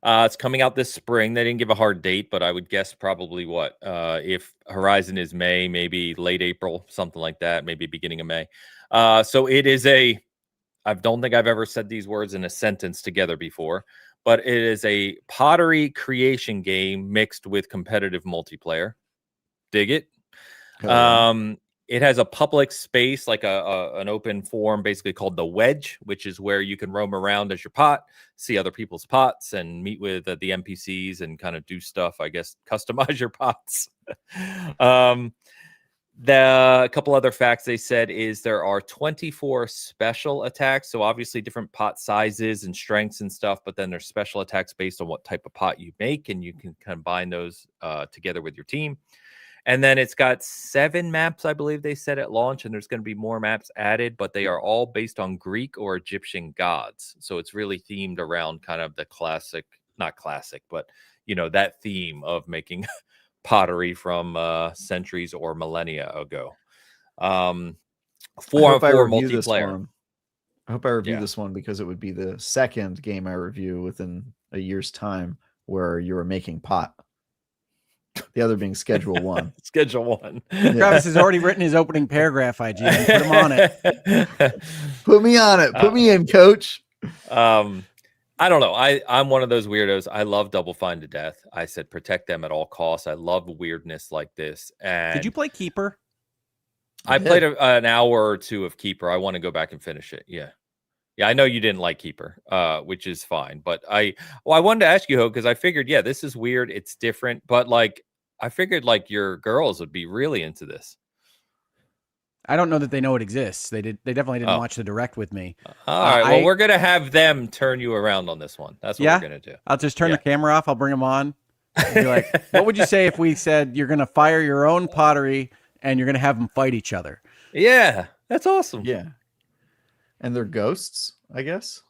It's coming out this spring. They didn't give a hard date, but I would guess probably if Horizon is May, maybe late April, something like that, maybe beginning of May. So it is I don't think I've ever said these words in a sentence together before, but it is a pottery creation game mixed with competitive multiplayer. Dig it. It has a public space, like an open forum, basically called the Wedge, which is where you can roam around as your pot, see other people's pots, and meet with the NPCs and kind of do stuff. I guess customize your pots. A couple other facts they said is there are 24 special attacks. So obviously different pot sizes and strengths and stuff, but then there's special attacks based on what type of pot you make, and you can combine those together with your team. And then it's got 7 maps, I believe they said at launch, and there's going to be more maps added, but they are all based on Greek or Egyptian gods. So it's really themed around kind of the not classic, but that theme of making pottery from centuries or millennia ago. 4-on-4 multiplayer. I hope I review this one because it would be the second game I review within a year's time where you were making pot. The other being Schedule 1. Schedule 1. Yeah. Travis has already written his opening paragraph, IGN. Put him on it. Put me on it. Put me in, coach. I don't know. I'm one of those weirdos. I love Double Fine to death. I said protect them at all costs. I love weirdness like this. And Did you play Keeper? I played an hour or two of Keeper. I want to go back and finish it. Yeah. Yeah, I know you didn't like Keeper, which is fine. But I wanted to ask you, Ho, because I figured, yeah, this is weird. It's different. But like, I figured like your girls would be really into this. I don't know that they know it exists. They definitely didn't watch the direct with me. All right. Well, we're gonna have them turn you around on this one. That's what we're gonna do. I'll just turn the camera off. I'll bring them on. Be like, what would you say if we said you're gonna fire your own pottery and you're gonna have them fight each other? Yeah, that's awesome. Yeah, and they're ghosts, I guess.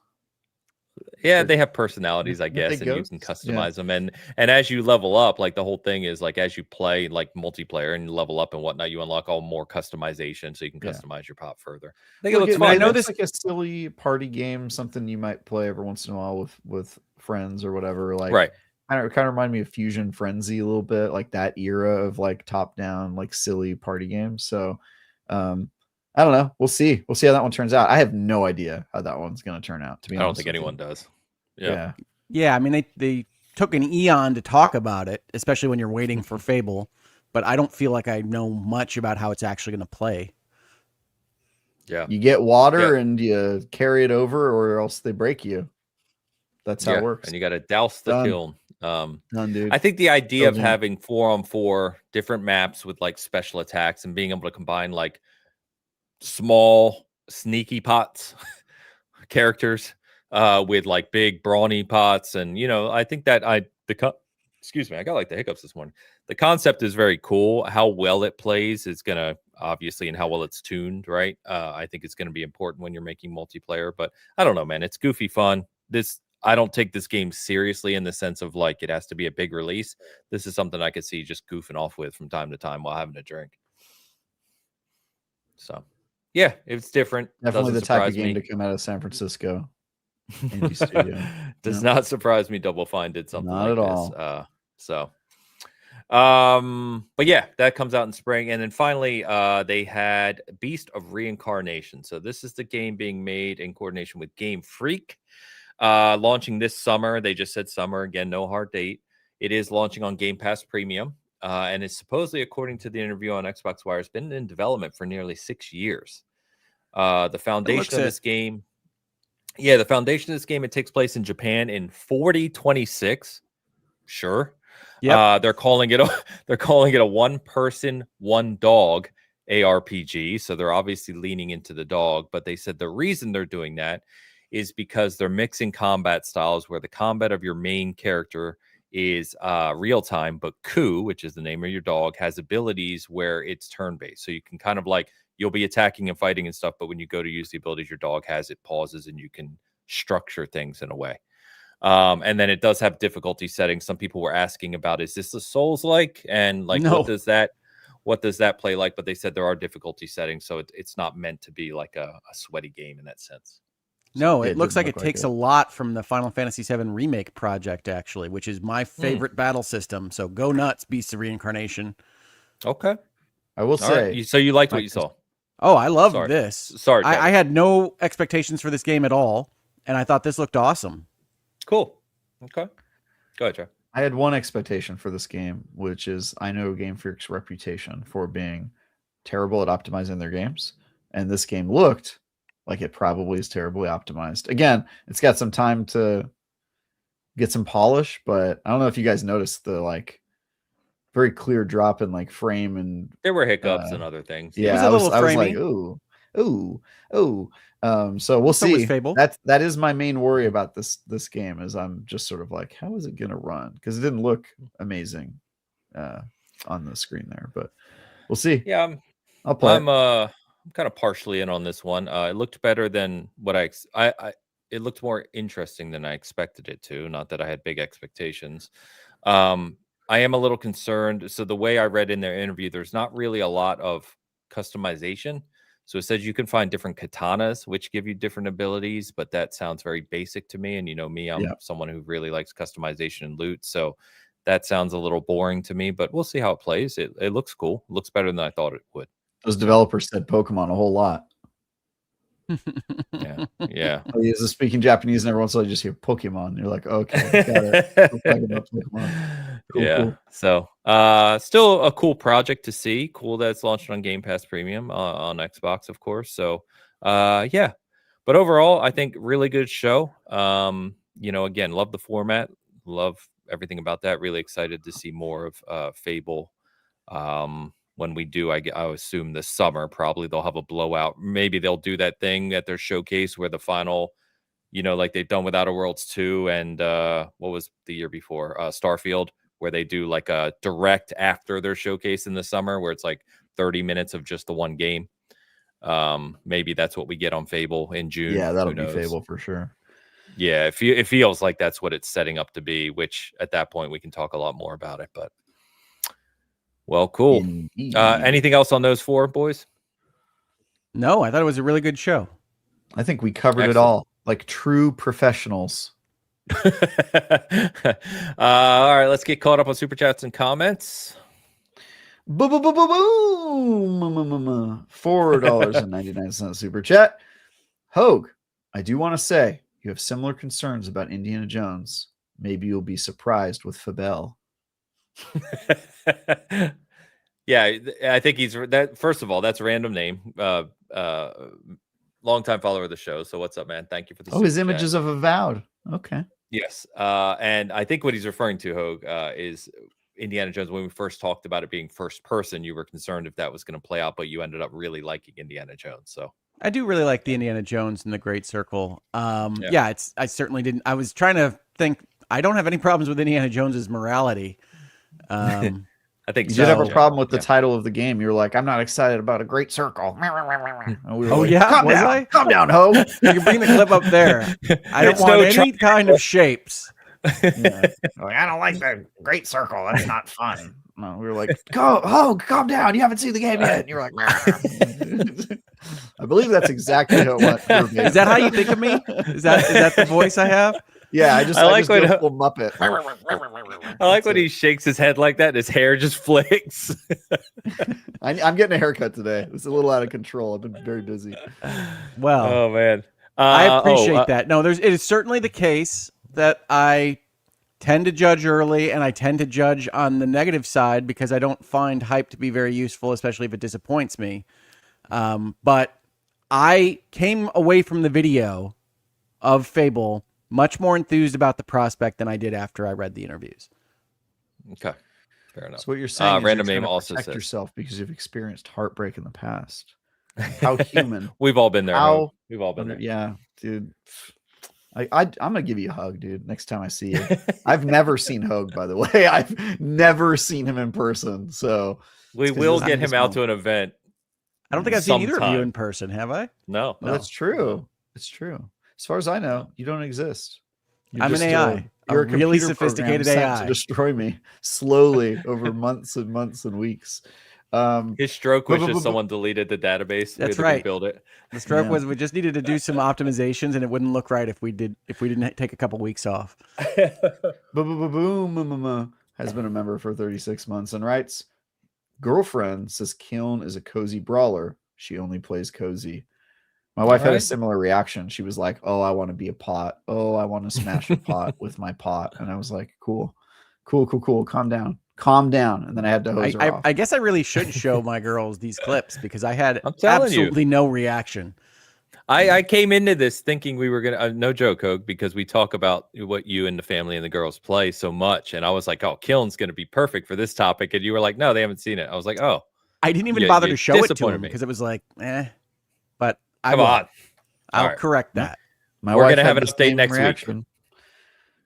Yeah, they have personalities, I guess, and you can customize them. And as you level up, like the whole thing is like as you play like multiplayer and you level up and whatnot, you unlock all more customization, so you can customize your pot further. I think it looks fun. I know this like a silly party game, something you might play every once in a while with friends or whatever. Like, right? Kind of remind me of Fusion Frenzy a little bit, like that era of like top down, like silly party games. So, I don't know. We'll see. We'll see how that one turns out. I have no idea how that one's going to turn out. To be honest, I don't think anyone does. Yeah. I mean, they took an eon to talk about it, especially when you're waiting for Fable. But I don't feel like I know much about how it's actually going to play. Yeah, you get water and you carry it over, or else they break you. That's how it works. And you got to douse the kiln. Done, dude. I think the idea of having 4-on-4 different maps with like special attacks and being able to combine like small sneaky pots characters with like big brawny pots, and I think that excuse me, I got like the hiccups this morning. The concept is very cool. How well it plays is gonna obviously, and how well it's tuned, right? I think it's gonna be important when you're making multiplayer. But I don't know, man. It's goofy fun. I don't take this game seriously in the sense of like it has to be a big release. This is something I could see just goofing off with from time to time while having a drink. So, yeah, it's different. Definitely the type of game to come out of San Francisco. Indie studio. Does not surprise me. Double Fine did something not like at this. all. But yeah, that comes out in spring. And then finally, they had Beast of Reincarnation. So this is the game being made in coordination with Game Freak. Launching this summer. They just said summer again, no hard date. It is launching on Game Pass Premium, and it's supposedly, according to the interview on Xbox Wire, has been in development for nearly 6 years. The foundation of this game, it takes place in Japan in 4026. Sure. Yeah. They're calling it a one person, one dog ARPG. So they're obviously leaning into the dog, but they said the reason they're doing that is because they're mixing combat styles where the combat of your main character is real time, but Ku, which is the name of your dog, has abilities where it's turn based. So you can kind of like, you'll be attacking and fighting and stuff, but when you go to use the abilities your dog has, it pauses and you can structure things in a way. And then it does have difficulty settings. Some people were asking about, is this a Souls-like? And like, No. what does that play like? But they said there are difficulty settings, so it's not meant to be like a sweaty game in that sense. No, it looks like it takes a lot from the Final Fantasy VII Remake project, actually, which is my favorite battle system. So go nuts, Beasts of Reincarnation. Okay. I will say. Right. So you liked what you saw? Oh, I love this. Sorry. I had no expectations for this game at all, and I thought this looked awesome. Cool. Okay. Go ahead, Trey. I had one expectation for this game, which is I know Game Freak's reputation for being terrible at optimizing their games, and this game looked like it probably is terribly optimized. Again, it's got some time to get some polish, but I don't know if you guys noticed the like very clear drop in like frame, and there were hiccups and other things. Yeah, I was like, ooh. So we'll see. That is my main worry about this game, is I'm just sort of like, how is it gonna run? Because it didn't look amazing on the screen there, but we'll see. Yeah, I'll play. I'm kind of partially in on this one. It looked better than what it looked more interesting than I expected it to. Not that I had big expectations. I am a little concerned. So the way I read in their interview, there's not really a lot of customization. So it says you can find different katanas, which give you different abilities, but that sounds very basic to me. And you know me, I'm someone who really likes customization and loot. So that sounds a little boring to me, but we'll see how it plays. It looks cool. It looks better than I thought it would. Those developers said Pokemon a whole lot. Yeah. Oh, he is speaking Japanese, and every once in a while you just hear Pokemon. You're like, okay, got it. We're talking about Pokemon. Cool, Yeah. cool. So, still a cool project to see. Cool that it's launched on Game Pass Premium on Xbox, of course. So, yeah. But overall, I think really good show. Again, love the format, love everything about that. Really excited to see more of Fable. When we do, I assume this summer probably they'll have a blowout. Maybe they'll do that thing at their showcase where the final, like they've done with Outer Worlds 2 and what was the year before, Starfield, where they do like a direct after their showcase in the summer where it's like 30 minutes of just the one game. Maybe that's what we get on Fable in June. Yeah, that'll Who be knows? Fable for sure. Yeah, it feels like that's what it's setting up to be, which at that point we can talk a lot more about it. But well, cool. Indeed. Anything else on those four, boys? No, I thought it was a really good show. I think we covered it Excellent. all like true professionals. All right, let's get caught up on super chats and comments. Boom, boom, boom, boom, boom. $4.99 super chat. Hogue, I do want to say you have similar concerns about Indiana Jones. Maybe you'll be surprised with Fable. Yeah, I think he's that. First of all, that's a random name. Longtime follower of the show. So what's up, man? Thank you for the. His super chat. images of Avowed. Okay. Yes, and I think what he's referring to, Hogue, is Indiana Jones. When we first talked about it being first person, you were concerned if that was going to play out, but you ended up really liking Indiana Jones. So I do really like the Indiana Jones and the Great Circle. Yeah. I certainly didn't. I was trying to think. I don't have any problems with Indiana Jones's morality. I think You so. did have a Yeah. problem with the title of the game. You were like, I'm not excited about a great circle. And we were Oh, like, yeah? calm Was down, I? calm down, Hogue. You can bring the clip up there. I don't It's want no any kind of shapes. Yeah. Like, I don't like the great circle. That's not fun. No, we were like, go, Hogue, calm down. You haven't seen the game yet. And you're like, I believe that's exactly how it went. Is that how you think of me? Is that the voice I have? Yeah, I just when do a full Muppet. I like when he shakes his head like that and his hair just flicks. I'm getting a haircut today. It was a little out of control. I've been very busy. Well, Oh man, I appreciate that. No, it is certainly the case that I tend to judge early, and I tend to judge on the negative side because I don't find hype to be very useful, especially if it disappoints me. But I came away from the video of Fable much more enthused about the prospect than I did after I read the interviews. Okay, fair enough. So what you're saying is random you're name trying to also protect says yourself because you've experienced heartbreak in the past. How human. We've all been there. How- Hogue. We've all been there. Yeah, dude. I'm gonna give you a hug, dude. Next time I see you. I've never seen Hogue, by the way. I've never seen him in person. So We it's 'cause will this- get this him out to moment. an event. I don't think I've seen either of you Sometime. in person, have I? No, Oh, that's true. It's true. As far as I know, you don't exist. You're I'm an just AI, you're a really computer sophisticated program sent AI. to destroy me slowly over months and months and weeks. His stroke was but- just someone deleted the database. That's We had to right. rebuild it. The stroke Yeah. was we just needed to do some optimizations, and it wouldn't look right if we didn't take a couple weeks off. Boom has been a member for 36 months and writes, girlfriend says Kiln is a cozy brawler. She only plays cozy. My wife had a Alright. similar reaction. She was like, oh, I want to be a pot. Oh, I want to smash a pot with my pot. And I was like, cool. Calm down. And then I had to hose her off. I guess I really should show my girls these clips because I had I'm telling you. absolutely no reaction. I came into this thinking we were gonna no joke, Hogue, because we talk about what you and the family and the girls play so much, and I was like, "Oh, Kiln's gonna be perfect for this topic," and you were like, "No, they haven't seen it." I was like, "Oh, I didn't even Yeah, bother you to show it to disappointed them me. because it was like, But come on." I'll All right. correct that. My We're wife gonna had have an the update same next week. reaction.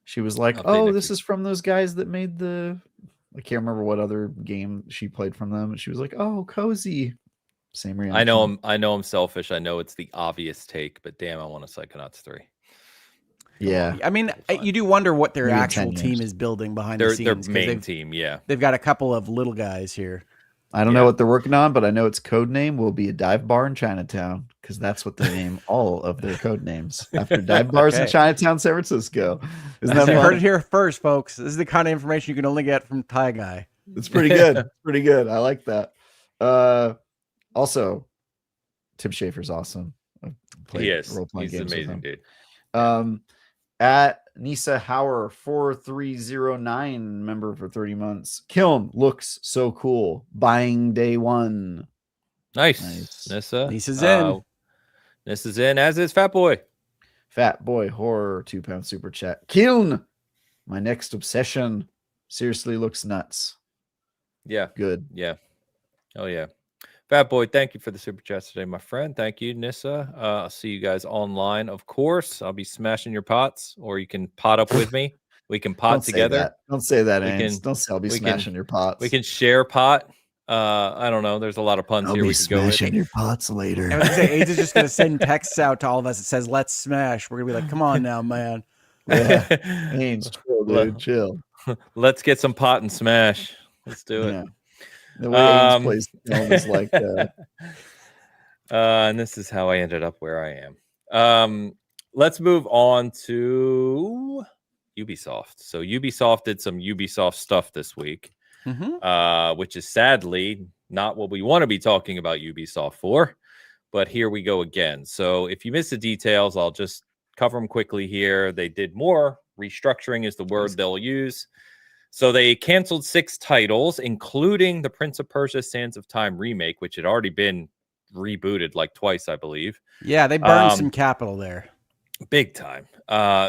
She was like, Update oh, next this week. is from those guys that made I can't remember what other game she played from them. And she was like, oh, cozy. Same reaction. I know I'm selfish. I know it's the obvious take, but damn, I want a Psychonauts 3. Yeah. I mean, Fine. you do wonder what their Maybe in actual 10 team years. is building behind the Their scenes. 'cause main team, yeah. They've got a couple of little guys here. I don't Yeah. know what they're working on, but I know its code name will be a dive bar in Chinatown because that's what they name all of their code names after dive bars in Okay. Chinatown, San Francisco. Isn't You that heard it fun? here first, folks. This is the kind of information you can only get from Thai Guy. It's pretty good. It's pretty good. I like that. Also, Tim Schafer's awesome. I've He played is. role-playing He's games with amazing, him. dude. At Nisa Hauer 4309, member for 30 months. Kiln looks so cool. Buying day one. Nice. Nissa. Lisa's in. Nissa's in, as is Fat Boy. Fat Boy Horror, £2 super chat. Kiln, my next obsession. Seriously looks nuts. Yeah. Good. Yeah. Oh, yeah. Fat Boy, thank you for the super chat today, my friend. Thank you, Nissa. I'll see you guys online, of course. I'll be smashing your pots, or you can pot up with me. We can pot Don't together. Say that. Don't say that, We Ames. can- Don't say I'll be we smashing your pots. We can share pot. I don't know. There's a lot of puns I'll here be we could go with. smashing your pots later. I was gonna say, AIDS is just gonna send texts out to all of us. It says, "Let's smash." We're gonna be like, "Come on now, man." Yeah. Ames, chill, dude. Chill. Let's get some pot and smash. Let's do it. Yeah. The way Ames plays film is like that. And this is how I ended up where I am. Let's move on to Ubisoft. So Ubisoft did some Ubisoft stuff this week, which is sadly not what we want to be talking about Ubisoft for. But here we go again. So if you missed the details, I'll just cover them quickly here. They did more. Restructuring is the word they'll use. So they canceled 6 titles, including the Prince of Persia Sands of Time remake, which had already been rebooted like twice, I believe. Yeah, they burned some capital there. Big time.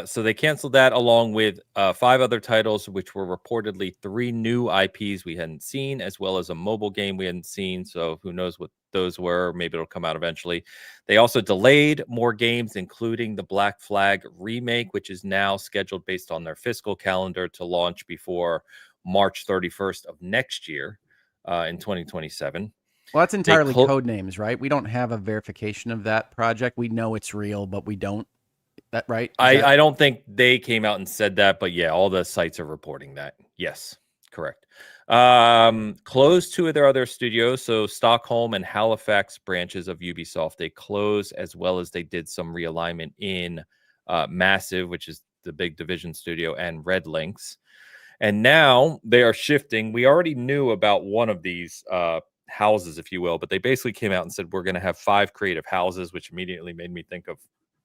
So they canceled that along with 5 other titles, which were reportedly 3 new IPs we hadn't seen, as well as a mobile game we hadn't seen. So who knows what those were. Maybe it'll come out eventually. They also delayed more games, including the Black Flag remake, which is now scheduled based on their fiscal calendar to launch before March 31st of next year in 2027. Well, that's entirely code names, right? We don't have a verification of that project. We know it's real, but we don't. That right? I don't think they came out and said that, but yeah, all the sites are reporting that. Yes, correct. Closed 2 of their other studios, so Stockholm and Halifax branches of Ubisoft. They closed, as well as they did some realignment in Massive, which is the big Division studio, and Red Lynx. And now they are shifting. We already knew about one of these houses, if you will, but they basically came out and said, we're going to have 5 creative houses, which immediately made me think of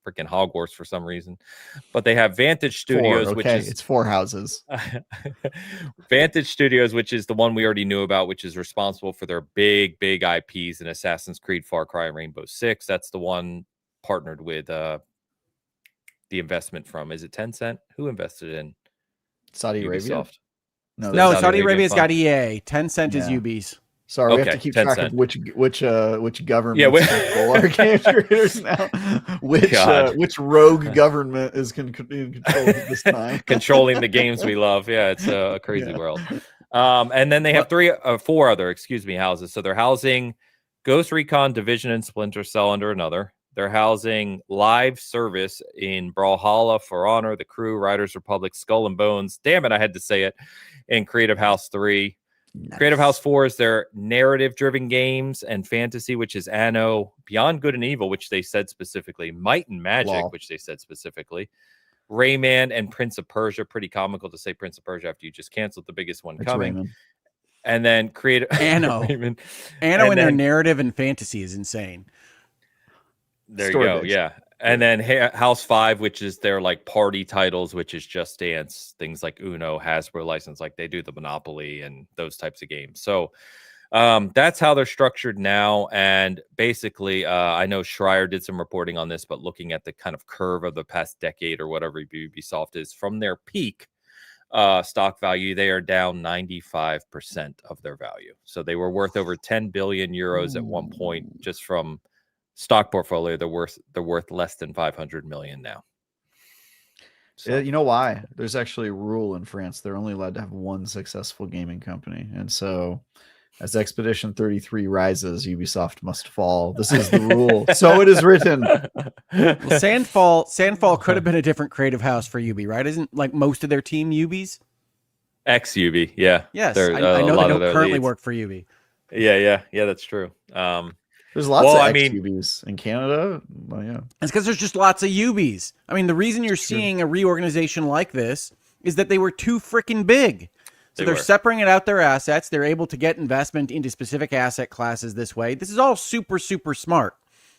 freaking Hogwarts for some reason. But they have Vantage Studios, 4, which is it's 4 houses. Vantage Studios, which is the one we already knew about, which is responsible for their big IPs in Assassin's Creed, Far Cry, and Rainbow Six. That's the one partnered with the investment from, is it Tencent? Who invested in Saudi Arabia? Ubisoft? No, Saudi Arabia's got EA. Tencent is Ubi's. Sorry, we have to keep track of which governments control our game creators now. Which rogue government is in control at this time? Controlling the games we love. Yeah, it's a crazy world. And then they have 4 other, houses. So they're housing Ghost Recon, Division, and Splinter Cell under another. They're housing Live Service in Brawlhalla, For Honor, The Crew, Riders Republic, Skull and Bones. Damn it, I had to say it. And Creative House 3. Nice. Creative House 4 is their narrative-driven games and fantasy, which is Anno, Beyond Good and Evil, which they said specifically, Might and Magic, which they said specifically, Rayman, and Prince of Persia. Pretty comical to say Prince of Persia after you just canceled the biggest one coming. Rayman. And then Creative Anno. Rayman. Anno in their narrative and fantasy is insane. There you go. Yeah. And then House 5, which is their like party titles, which is Just Dance, things like Uno, Hasbro license, like they do the Monopoly and those types of games. So that's how they're structured now. And basically, I know Schreier did some reporting on this, but looking at the kind of curve of the past decade or whatever Ubisoft is, from their peak stock value, they are down 95% of their value. So they were worth over 10 billion euros at one point, just from stock portfolio. They're worth less than 500 million now. So. You know why? There's actually a rule in France. They're only allowed to have one successful gaming company. And so as Expedition 33 rises, Ubisoft must fall. This is the rule. So it is written. Well, Sandfall could have been a different creative house for Ubi, right? Isn't like most of their team Ubi's? Ex-Ubi, yeah. Yes, I know they don't currently work for Ubi. Yeah, that's true. There's lots of ex-Ubis in Canada. Well, yeah. It's because there's just lots of Ubis. I mean, the reason you're seeing a reorganization like this is that they were too freaking big. So they're separating out their assets. They're able to get investment into specific asset classes this way. This is all super, super smart.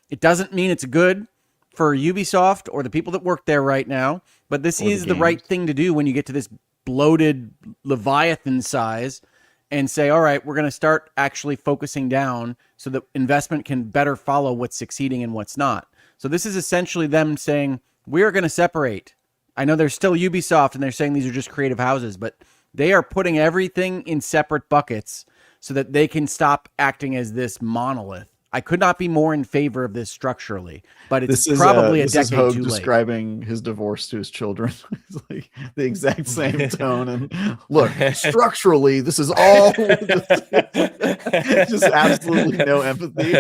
It doesn't mean it's good for Ubisoft or the people that work there right now, but this is the right thing to do when you get to this bloated Leviathan size and say, all right, we're going to start actually focusing down so that investment can better follow what's succeeding and what's not. So this is essentially them saying, we're going to separate. I know there's still Ubisoft and they're saying these are just creative houses, but they are putting everything in separate buckets so that they can stop acting as this monolith. I could not be more in favor of this structurally, but it's probably a decade Hogue too late. Describing his divorce to his children. It's like the exact same tone. And look, structurally, this is all just absolutely no empathy.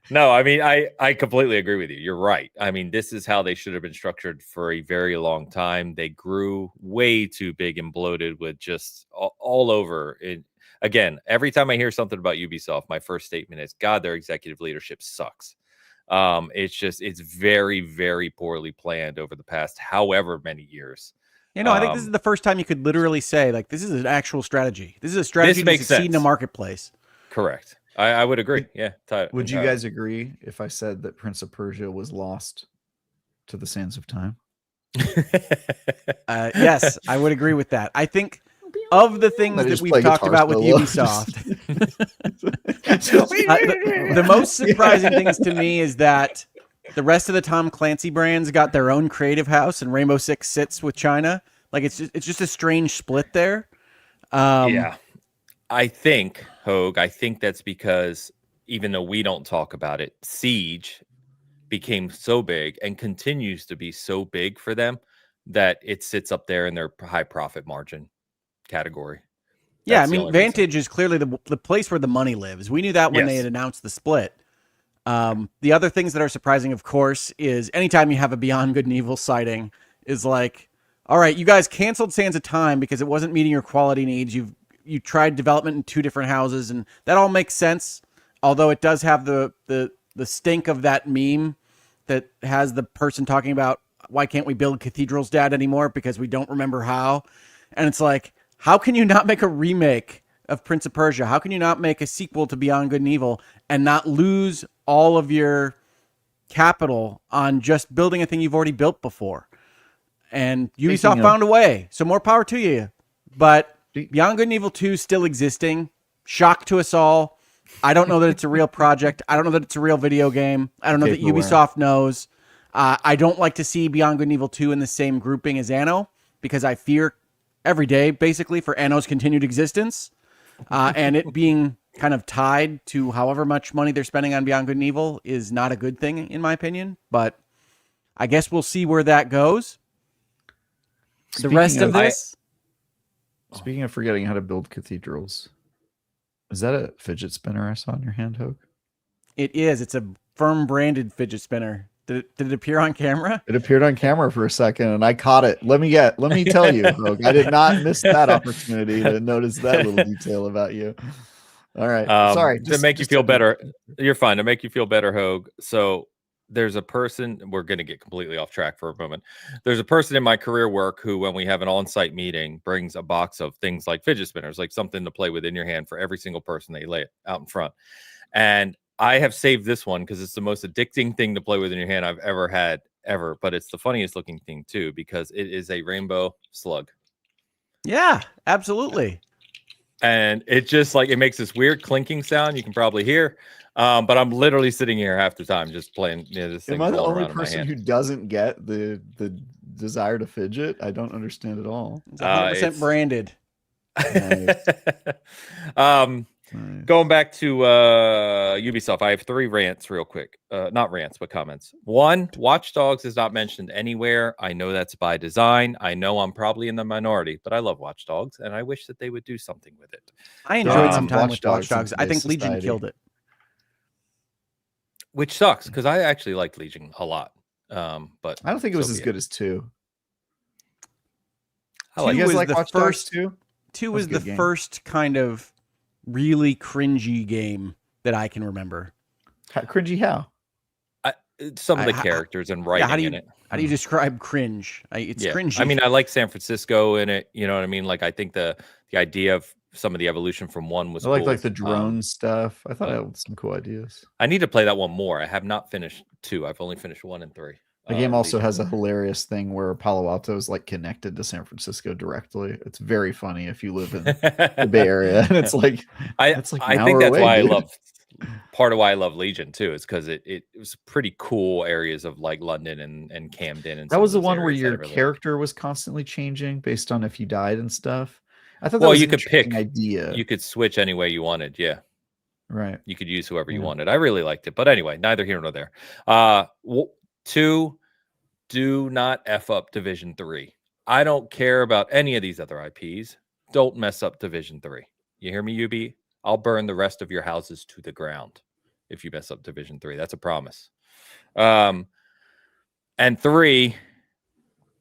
No, I mean, I completely agree with you. You're right. I mean, this is how they should have been structured for a very long time. They grew way too big and bloated with just all over it. Again, every time I hear something about Ubisoft, my first statement is, God, their executive leadership sucks. It's very, very poorly planned over the past however many years. I think this is the first time you could literally say, like, this is an actual strategy. This is a strategy to succeed in a marketplace. Correct. I would agree. Yeah. Would you guys agree if I said that Prince of Persia was lost to the sands of time? Yes, I would agree with that. I think of the things that we've talked about with Ubisoft, the most surprising things to me is that the rest of the Tom Clancy brands got their own creative house, and Rainbow Six sits with China. Like it's just a strange split there. Yeah, I think Hogue. I think that's because even though we don't talk about it, Siege became so big and continues to be so big for them that it sits up there in their high profit margin category. Yeah, I mean, Vantage is clearly the place where the money lives. We knew that when they had announced the split. The other things that are surprising, of course, is anytime you have a Beyond Good and Evil sighting is like, all right, you guys canceled Sands of Time because it wasn't meeting your quality needs. You tried development in 2 different houses, and that all makes sense. Although it does have the stink of that meme that has the person talking about, why can't we build cathedrals, Dad, anymore? Because we don't remember how. And it's like, how can you not make a remake of Prince of Persia? How can you not make a sequel to Beyond Good and Evil and not lose all of your capital on just building a thing you've already built before? And Ubisoft found a way. So more power to you. But Beyond Good and Evil 2 still existing. Shock to us all. I don't know that it's a real project. I don't know that it's a real video game. I don't know that Ubisoft knows. I don't like to see Beyond Good and Evil 2 in the same grouping as Anno because I fear every day, basically, for Anno's continued existence. And it being kind of tied to however much money they're spending on Beyond Good and Evil is not a good thing, in my opinion. But I guess we'll see where that goes. The rest of this... Speaking of forgetting how to build cathedrals, is that a fidget spinner I saw in your hand, Hogue? It is. It's a firm-branded fidget spinner. Did it appear on camera? It appeared on camera for a second, and I caught it. Let me tell you, Hogue, I did not miss that opportunity to notice that little detail about you. All right. Sorry. To make you feel better. You're fine. To make you feel better, Hogue. So there's a person, we're going to get completely off track for a moment. There's a person in my career work who, when we have an on-site meeting, brings a box of things like fidget spinners, like something to play with in your hand for every single person. They lay it out in front. And I have saved this one because it's the most addicting thing to play with in your hand I've ever had, ever. But it's the funniest looking thing, too, because it is a rainbow slug. Yeah, absolutely. And it just like, it makes this weird clinking sound you can probably hear. But I'm literally sitting here half the time just playing this thing. Am I the only person who doesn't get the desire to fidget? I don't understand at all. It's 100% branded. Nice. Nice. Going back to Ubisoft, I have 3 rants real quick. Not rants, but comments. 1, Watch Dogs is not mentioned anywhere. I know that's by design. I know I'm probably in the minority, but I love Watch Dogs, and I wish that they would do something with it. I enjoyed some time with Watch Dogs. I think Legion killed it. Which sucks, because I actually liked Legion a lot. But I don't think it was as good as 2. You guys like Watch Dogs 2? 2 was the first kind of really cringy game that I can remember. Cringy how? Some of the characters and writing in it. How do you describe cringe? It's cringy. I mean, I like San Francisco in it. You know what I mean? Like, I think the idea of some of the evolution from 1 was I like cool. the drone stuff. I thought I had some cool ideas. I need to play that one more. I have not finished 2. I've only finished 1 and 3. The game also has a hilarious thing where Palo Alto is like connected to San Francisco directly. It's very funny if you live in the Bay Area, and it's like I think that's why I love part of why I love Legion too, is because it was pretty cool areas of like London and Camden, and that was the one where your character was constantly changing based on if you died and stuff. I thought that was you an could pick idea. You could switch any way you wanted. Yeah. Right. You could use whoever you wanted. I really liked it. But anyway, neither here nor there. 2, do not F up Division 3. I don't care about any of these other IPs. Don't mess up Division 3. You hear me, UB? I'll burn the rest of your houses to the ground if you mess up Division 3. That's a promise. And 3,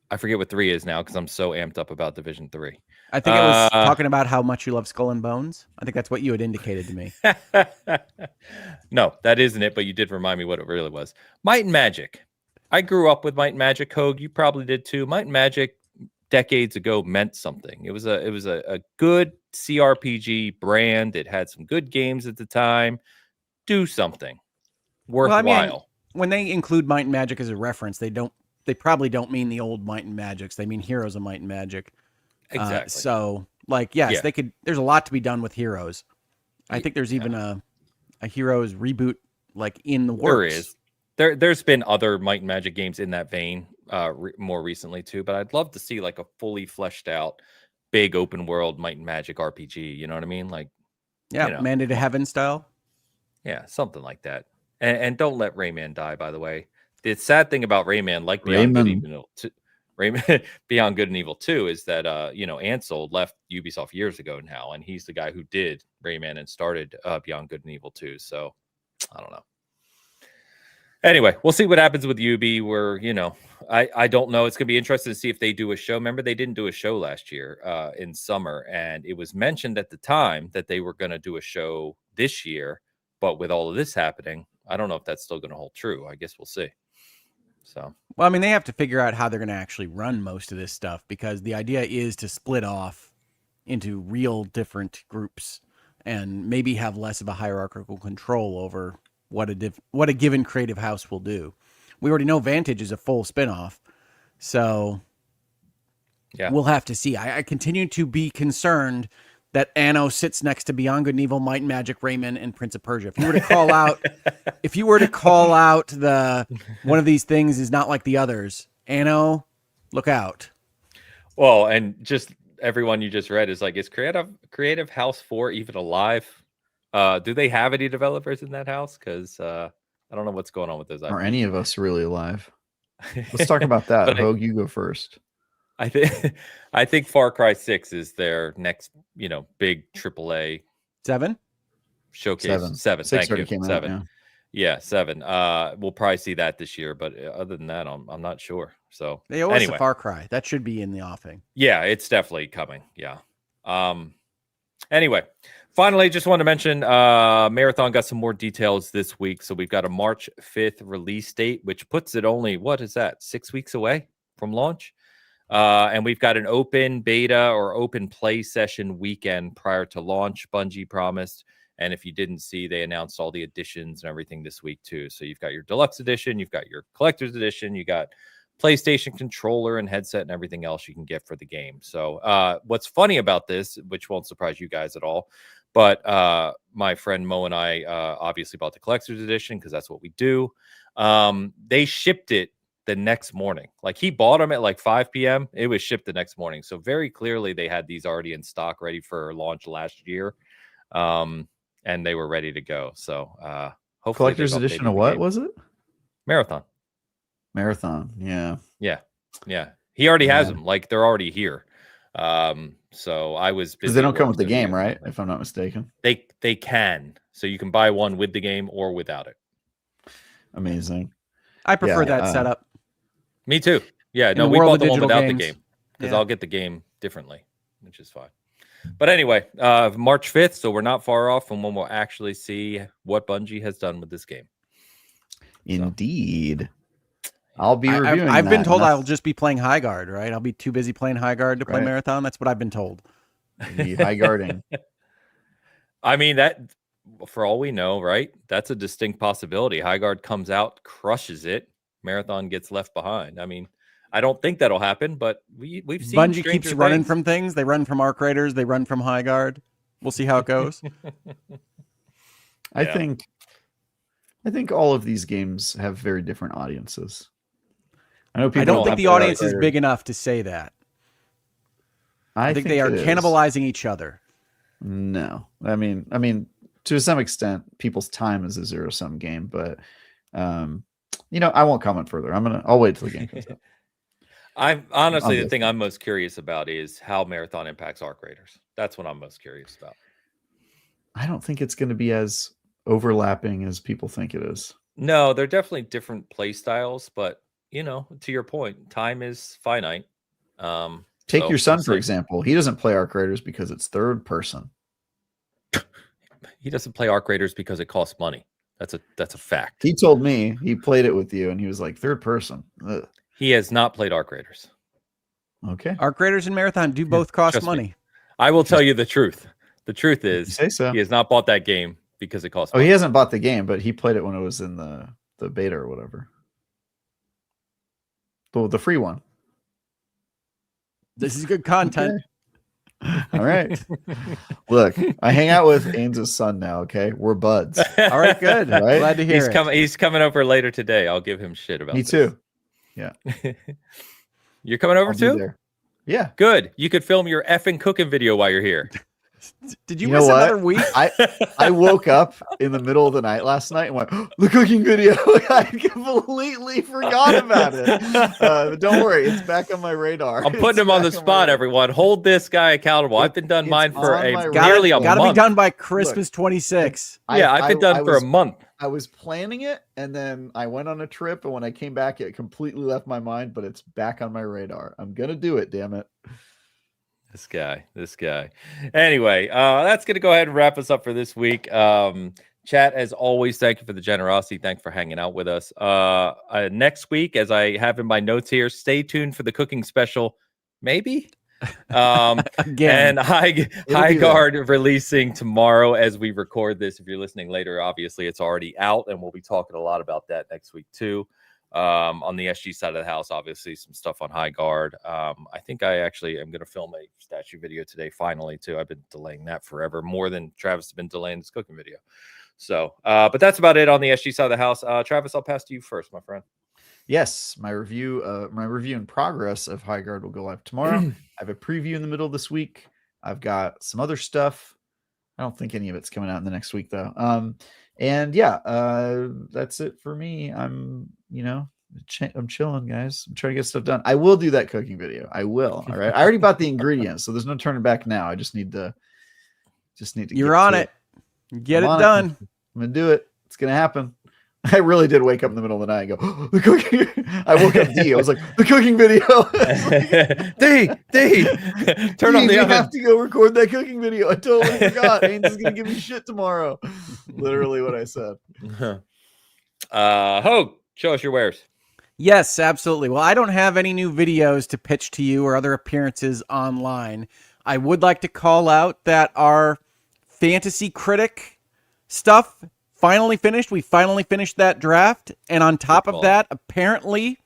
I forget what 3 is now because I'm so amped up about Division 3. I think it was talking about how much you love Skull and Bones. I think that's what you had indicated to me. No, that isn't it, but you did remind me what it really was. Might and Magic. I grew up with Might and Magic, Hogue. You probably did too. Might and Magic decades ago meant something. It was a good CRPG brand. It had some good games at the time. Do something worthwhile. Well, I mean, when they include Might and Magic as a reference, they probably don't mean the old Might and Magics. They mean Heroes of Might and Magic. Exactly. So, like, yes, they could. There's a lot to be done with Heroes. I think there's even a Heroes reboot like in the works. There is. There's been other Might and Magic games in that vein more recently too, but I'd love to see like a fully fleshed out, big open world Might and Magic RPG. You know what I mean? Like, Mandate to Heaven style. Yeah, something like that. And don't let Rayman die. By the way, the sad thing about Rayman, like Beyond Good and Evil, Rayman Beyond Good and Evil 2, is that Ansel left Ubisoft years ago now, and he's the guy who did Rayman and started Beyond Good and Evil 2. So I don't know. Anyway, we'll see what happens with UB. Where I don't know. It's gonna be interesting to see if they do a show. Remember, they didn't do a show last year in summer, and it was mentioned at the time that they were going to do a show this year. But with all of this happening, I don't know if that's still going to hold true. I guess we'll see. So, well, I mean, they have to figure out how they're going to actually run most of this stuff, because the idea is to split off into real different groups and maybe have less of a hierarchical control over what a given creative house will do. We already know Vantage is a full spinoff, so we'll have to see. I continue to be concerned that Anno sits next to Beyond Good and Evil, Might and Magic, Rayman, and Prince of Persia. If you were to call out, the one of these things is not like the others, Anno, look out. Well, and just everyone you just read is like, is Creative House 4 even alive? Do they have any developers in that house? Because I don't know what's going on with those. Are any of us really alive? Let's talk about that. Hogue, you go first. I think Far Cry 6 is their next, big AAA 7 showcase. 7. Six Thank you. came 7. Out, yeah, 7. We'll probably see that this year, but other than that, I'm not sure. So they owe us a Far Cry. That should be in the offing. Yeah, it's definitely coming. Yeah. Anyway, finally, just want to mention Marathon got some more details this week. So we've got a March 5th release date, which puts it only, 6 weeks away from launch. And we've got an open beta or open play session weekend prior to launch, Bungie promised. And if you didn't see, they announced all the editions and everything this week too. So you've got your deluxe edition, you've got your collector's edition, you got PlayStation controller and headset and everything else you can get for the game. So what's funny about this, which won't surprise you guys at all, but my friend Mo and I obviously bought the collector's edition because that's what we do. They shipped it the next morning. Like, he bought them at like 5 p.m. It was shipped the next morning. So very clearly they had these already in stock, ready for launch last year. And they were ready to go. So hopefully collector's edition of what was it? Marathon. Yeah. He already has them. Like, they're already here. So I was busy. Because they don't come with the game, right? If I'm not mistaken. They can. So you can buy one with the game or without it. Amazing. I prefer that setup. Me too. Yeah, no, we bought the one without the game because I'll get the game differently, which is fine. But anyway, March 5th, so we're not far off from when we'll actually see what Bungie has done with this game. Indeed. I'll be reviewing I've been told I'll just be playing High Guard, right? I'll be too busy playing High Guard to play Marathon. That's what I've been told. the high guarding. I mean, that for all we know, right? That's a distinct possibility. High guard comes out, crushes it. Marathon gets left behind. I mean, I don't think that'll happen, but we've seen Bungie keeps stranger running things. from things. They run from Arc Raiders. They run from High Guard. We'll see how it goes. I think all of these games have very different audiences. I know people I don't think have the audience is big enough to say that. I think they are cannibalizing each other. No, I mean, to some extent, people's time is a zero-sum game, but I won't comment further. I'll wait till the game comes out. I'm honestly the thing I'm most curious about is how Marathon impacts Arc Raiders. That's what I'm most curious about. I don't think it's going to be as overlapping as people think it is. No, they're definitely different play styles, but to your point, time is finite. Take your son, for example. He doesn't play Arc Raiders because it's third person. He doesn't play Arc Raiders because it costs money. That's a fact. He told me he played it with you, and he was like, third person. Ugh. He has not played Arc Raiders. Okay. Arc Raiders and Marathon do both cost money. I will tell you the truth. The truth is, say so. He has not bought that game because it costs money. He hasn't bought the game, but he played it when it was in the beta or whatever. The free one. This is good content. Okay. All right. Look, I hang out with Ains' son now, okay? We're buds. All right, good. Right? Glad to hear it. He's coming over later today. I'll give him shit about this. Me too. Yeah. You're coming over too? There. Yeah. Good. You could film your effing cooking video while you're here. Did you miss another week? I woke up in the middle of the night last night and went, the cooking video. I completely forgot about it. But don't worry, it's back on my radar. I'm putting him on the spot, everyone. Hold this guy accountable. I've been done mine for nearly a month. Gotta be done by Christmas 26. Yeah, I've been done for a month. I was planning it, and then I went on a trip, and when I came back, it completely left my mind, but it's back on my radar. I'm going to do it, damn it. This guy. Anyway, that's going to go ahead and wrap us up for this week. Chat, as always, thank you for the generosity. Thanks for hanging out with us. Next week, as I have in my notes here, stay tuned for the cooking special. Maybe. Again. And High Guard releasing tomorrow as we record this. If you're listening later, obviously it's already out, and we'll be talking a lot about that next week too. On the SG side of the house, obviously some stuff on High Guard. I think I actually am going to film a statue video today finally too. I've been delaying that forever, more than Travis has been delaying this cooking video. So but that's about it on the SG side of the house. Travis, I'll pass to you first, my friend. Yes, my review in progress of High Guard will go live tomorrow. I have a preview in the middle of this week. I've got some other stuff. I don't think any of it's coming out in the next week though. And yeah, that's it for me. I'm chilling, guys. I'm trying to get stuff done. I will do that cooking video. I will. All right. I already bought the ingredients, so there's no turning back now. I just need to. You're on it. Get it done. I'm gonna do it. It's gonna happen. I really did wake up in the middle of the night and go, oh, the cooking. I woke up D. I was like, the cooking video. D, turn on the oven. I have to go record that cooking video. I totally forgot. Ains is gonna give me shit tomorrow. Literally what I said. Hogue, show us your wares. Yes, absolutely. Well, I don't have any new videos to pitch to you or other appearances online. I would like to call out that our fantasy critic stuff finally finished. We finally finished that draft. And on top of that, apparently,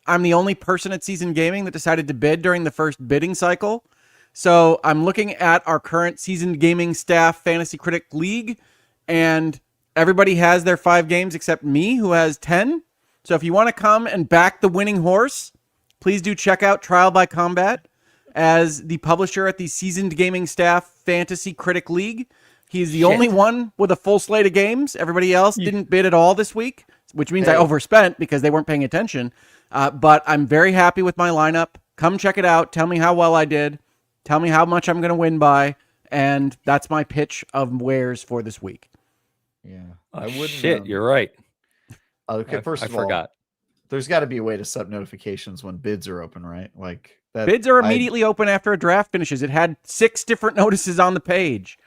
I'm the only person at Seasoned Gaming that decided to bid during the first bidding cycle. So I'm looking at our current Seasoned Gaming staff fantasy critic league, and everybody has their 5 games except me, who has 10. So if you want to come and back the winning horse, please do check out Trial by Combat as the publisher at the Seasoned Gaming Staff Fantasy Critic League. He's the only one with a full slate of games. Everybody else didn't bid at all this week, which means I overspent because they weren't paying attention. But I'm very happy with my lineup. Come check it out. Tell me how well I did. Tell me how much I'm going to win by. And that's my pitch of wares for this week. Yeah. I wouldn't. Shit, you're right. Okay, first of all, forgot. There's got to be a way to set notifications when bids are open, right? Like that. Bids are immediately open after a draft finishes. It had 6 different notices on the page.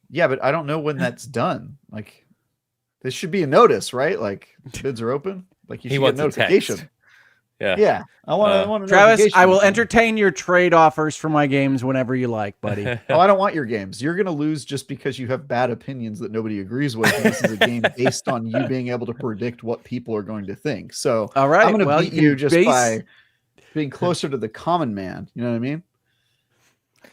Yeah, but I don't know when that's done. Like, this should be a notice, right? Like, bids are open. Like, you should get a notification. Yeah, I want a Travis, notification. I will entertain your trade offers for my games whenever you like, buddy. Oh, I don't want your games. You're gonna lose just because you have bad opinions that nobody agrees with. And this is a game based on you being able to predict what people are going to think. So All right, I'm gonna well, beat you just by being closer to the common man. You know what I mean?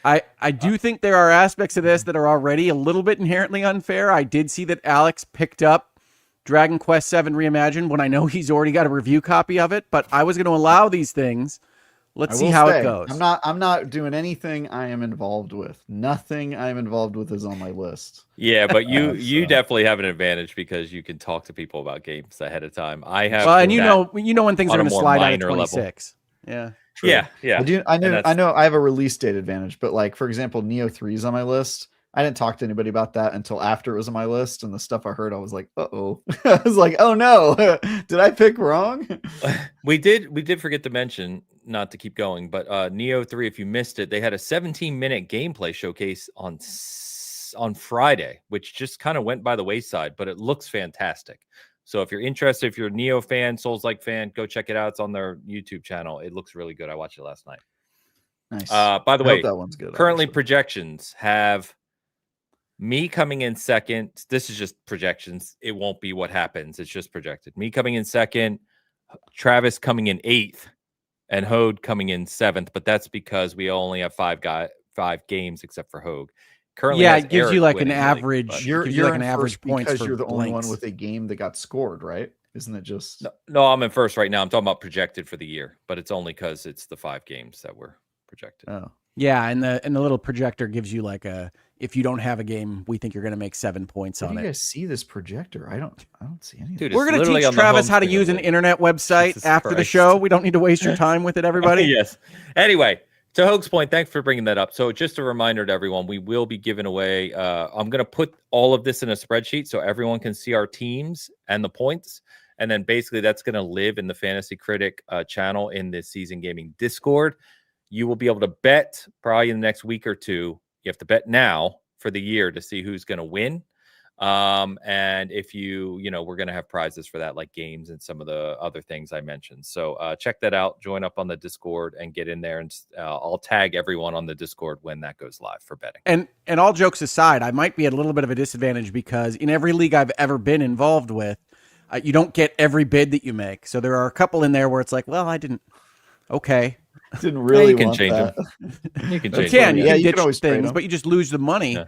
I do think there are aspects of this that are already a little bit inherently unfair. I did see that Alex picked up Dragon Quest VII Reimagined when I know he's already got a review copy of it, but I was going to allow these things. Let's see how it goes. I'm not doing anything I am involved with. Nothing I am involved with is on my list. Yeah, but you definitely have an advantage because you can talk to people about games ahead of time. I have and you know when things are going to slide out of 26. Level. Yeah. True. Yeah. I know I have a release date advantage, but like for example, Neo 3 is on my list. I didn't talk to anybody about that until after it was on my list, and the stuff I heard, I was like, "Uh-oh." I was like, "Oh no. Did I pick wrong?" We did forget to mention, not to keep going, but Neo 3, if you missed it, they had a 17-minute gameplay showcase on Friday, which just kind of went by the wayside, but it looks fantastic. So if you're interested, if you're a Neo fan, Souls-like fan, go check it out. It's on their YouTube channel. It looks really good. I watched it last night. Nice. By the way, that one's good. Currently, obviously. projections have me coming in second. This is just projections. It won't be what happens. It's just projected. Me coming in second, Travis coming in 8th, and Hogue coming in 7th. But that's because we only have 5 games except for Hogue. Currently, it gives Eric you like an winning average. League, you're like in an average points because for you're the only blanks. one with a game that got scored, right? Isn't it just No, I'm in first right now. I'm talking about projected for the year, but it's only because it's the 5 games that were projected. Oh. Yeah, and the little projector gives you like if you don't have a game, we think you're going to make 7 points How on do it. you guys see this projector? I don't see anything. Dude, We're going to teach Travis how to use an internet website Jesus after the Christ. show. We don't need to waste your time with it, everybody. Yes. Anyway, to Hogue's point, thanks for bringing that up. So just a reminder to everyone, we will be giving away, I'm going to put all of this in a spreadsheet so everyone can see our teams and the points. And then basically that's going to live in the Fantasy Critic channel in the Season Gaming Discord. You will be able to bet probably in the next week or two. You have to bet now for the year to see who's going to win. And if we're going to have prizes for that, like games and some of the other things I mentioned. So check that out, join up on the Discord and get in there, and I'll tag everyone on the Discord when that goes live for betting. And all jokes aside, I might be at a little bit of a disadvantage because in every league I've ever been involved with, you don't get every bid that you make. So there are a couple in there where it's like, well, I didn't. Okay. Didn't really you can want change that. them. You can change You can. them. You Yeah, can you can ditch always trade things, them. but you just lose the money.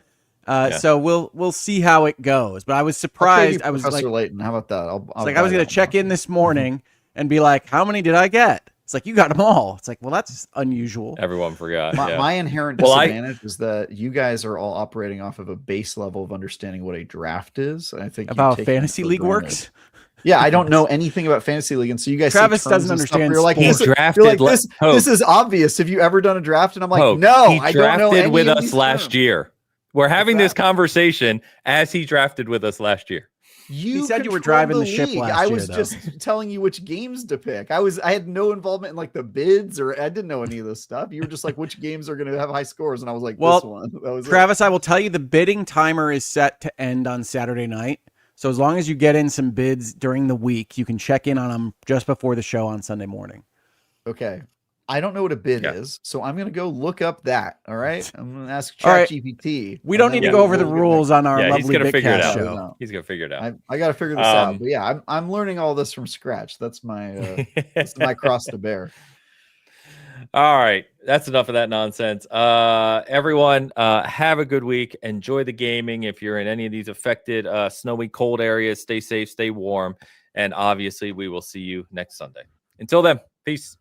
Yeah. So we'll see how it goes. But I was I'll trade surprised. you I was Professor like, Layton. How about that? I was going to check in this morning and be like, how many did I get? It's like, you got them all. It's like, well, that's unusual. Everyone forgot. My inherent disadvantage is that you guys are all operating off of a base level of understanding what a draft is. And I think About fantasy league works. Yeah, I don't know anything about fantasy league, and so you guys. Travis see terms doesn't and stuff, understand You're like, sports. this is obvious. Have you ever done a draft? And I'm like, Hogue, no, he I don't know. drafted with of us these last terms. year. We're having this conversation as he drafted with us last year. You said you were controlled driving the ship league. last I year, was though. just telling you which games to pick. I had no involvement in like the bids, or I didn't know any of this stuff. You were just like, which games are going to have high scores, and I was like, Well, this one. That was Travis, I will tell you the bidding timer is set to end on Saturday night. So as long as you get in some bids during the week, you can check in on them just before the show on Sunday morning. Okay. I don't know what a bid Yeah. is, so I'm going to go look up that. All right. I'm going to ask All right. ChatGPT. We don't need to go over the rules on our Yeah, he's lovely gonna figure it Bitcast out. show. He's gonna figure it out. I got to figure this out. But yeah, I'm learning all this from scratch. That's my this is my cross to bear. All right, that's enough of that nonsense. Everyone, have a good week. Enjoy the gaming. If you're in any of these affected snowy, cold areas, stay safe, stay warm, and obviously we will see you next Sunday. Until then, peace.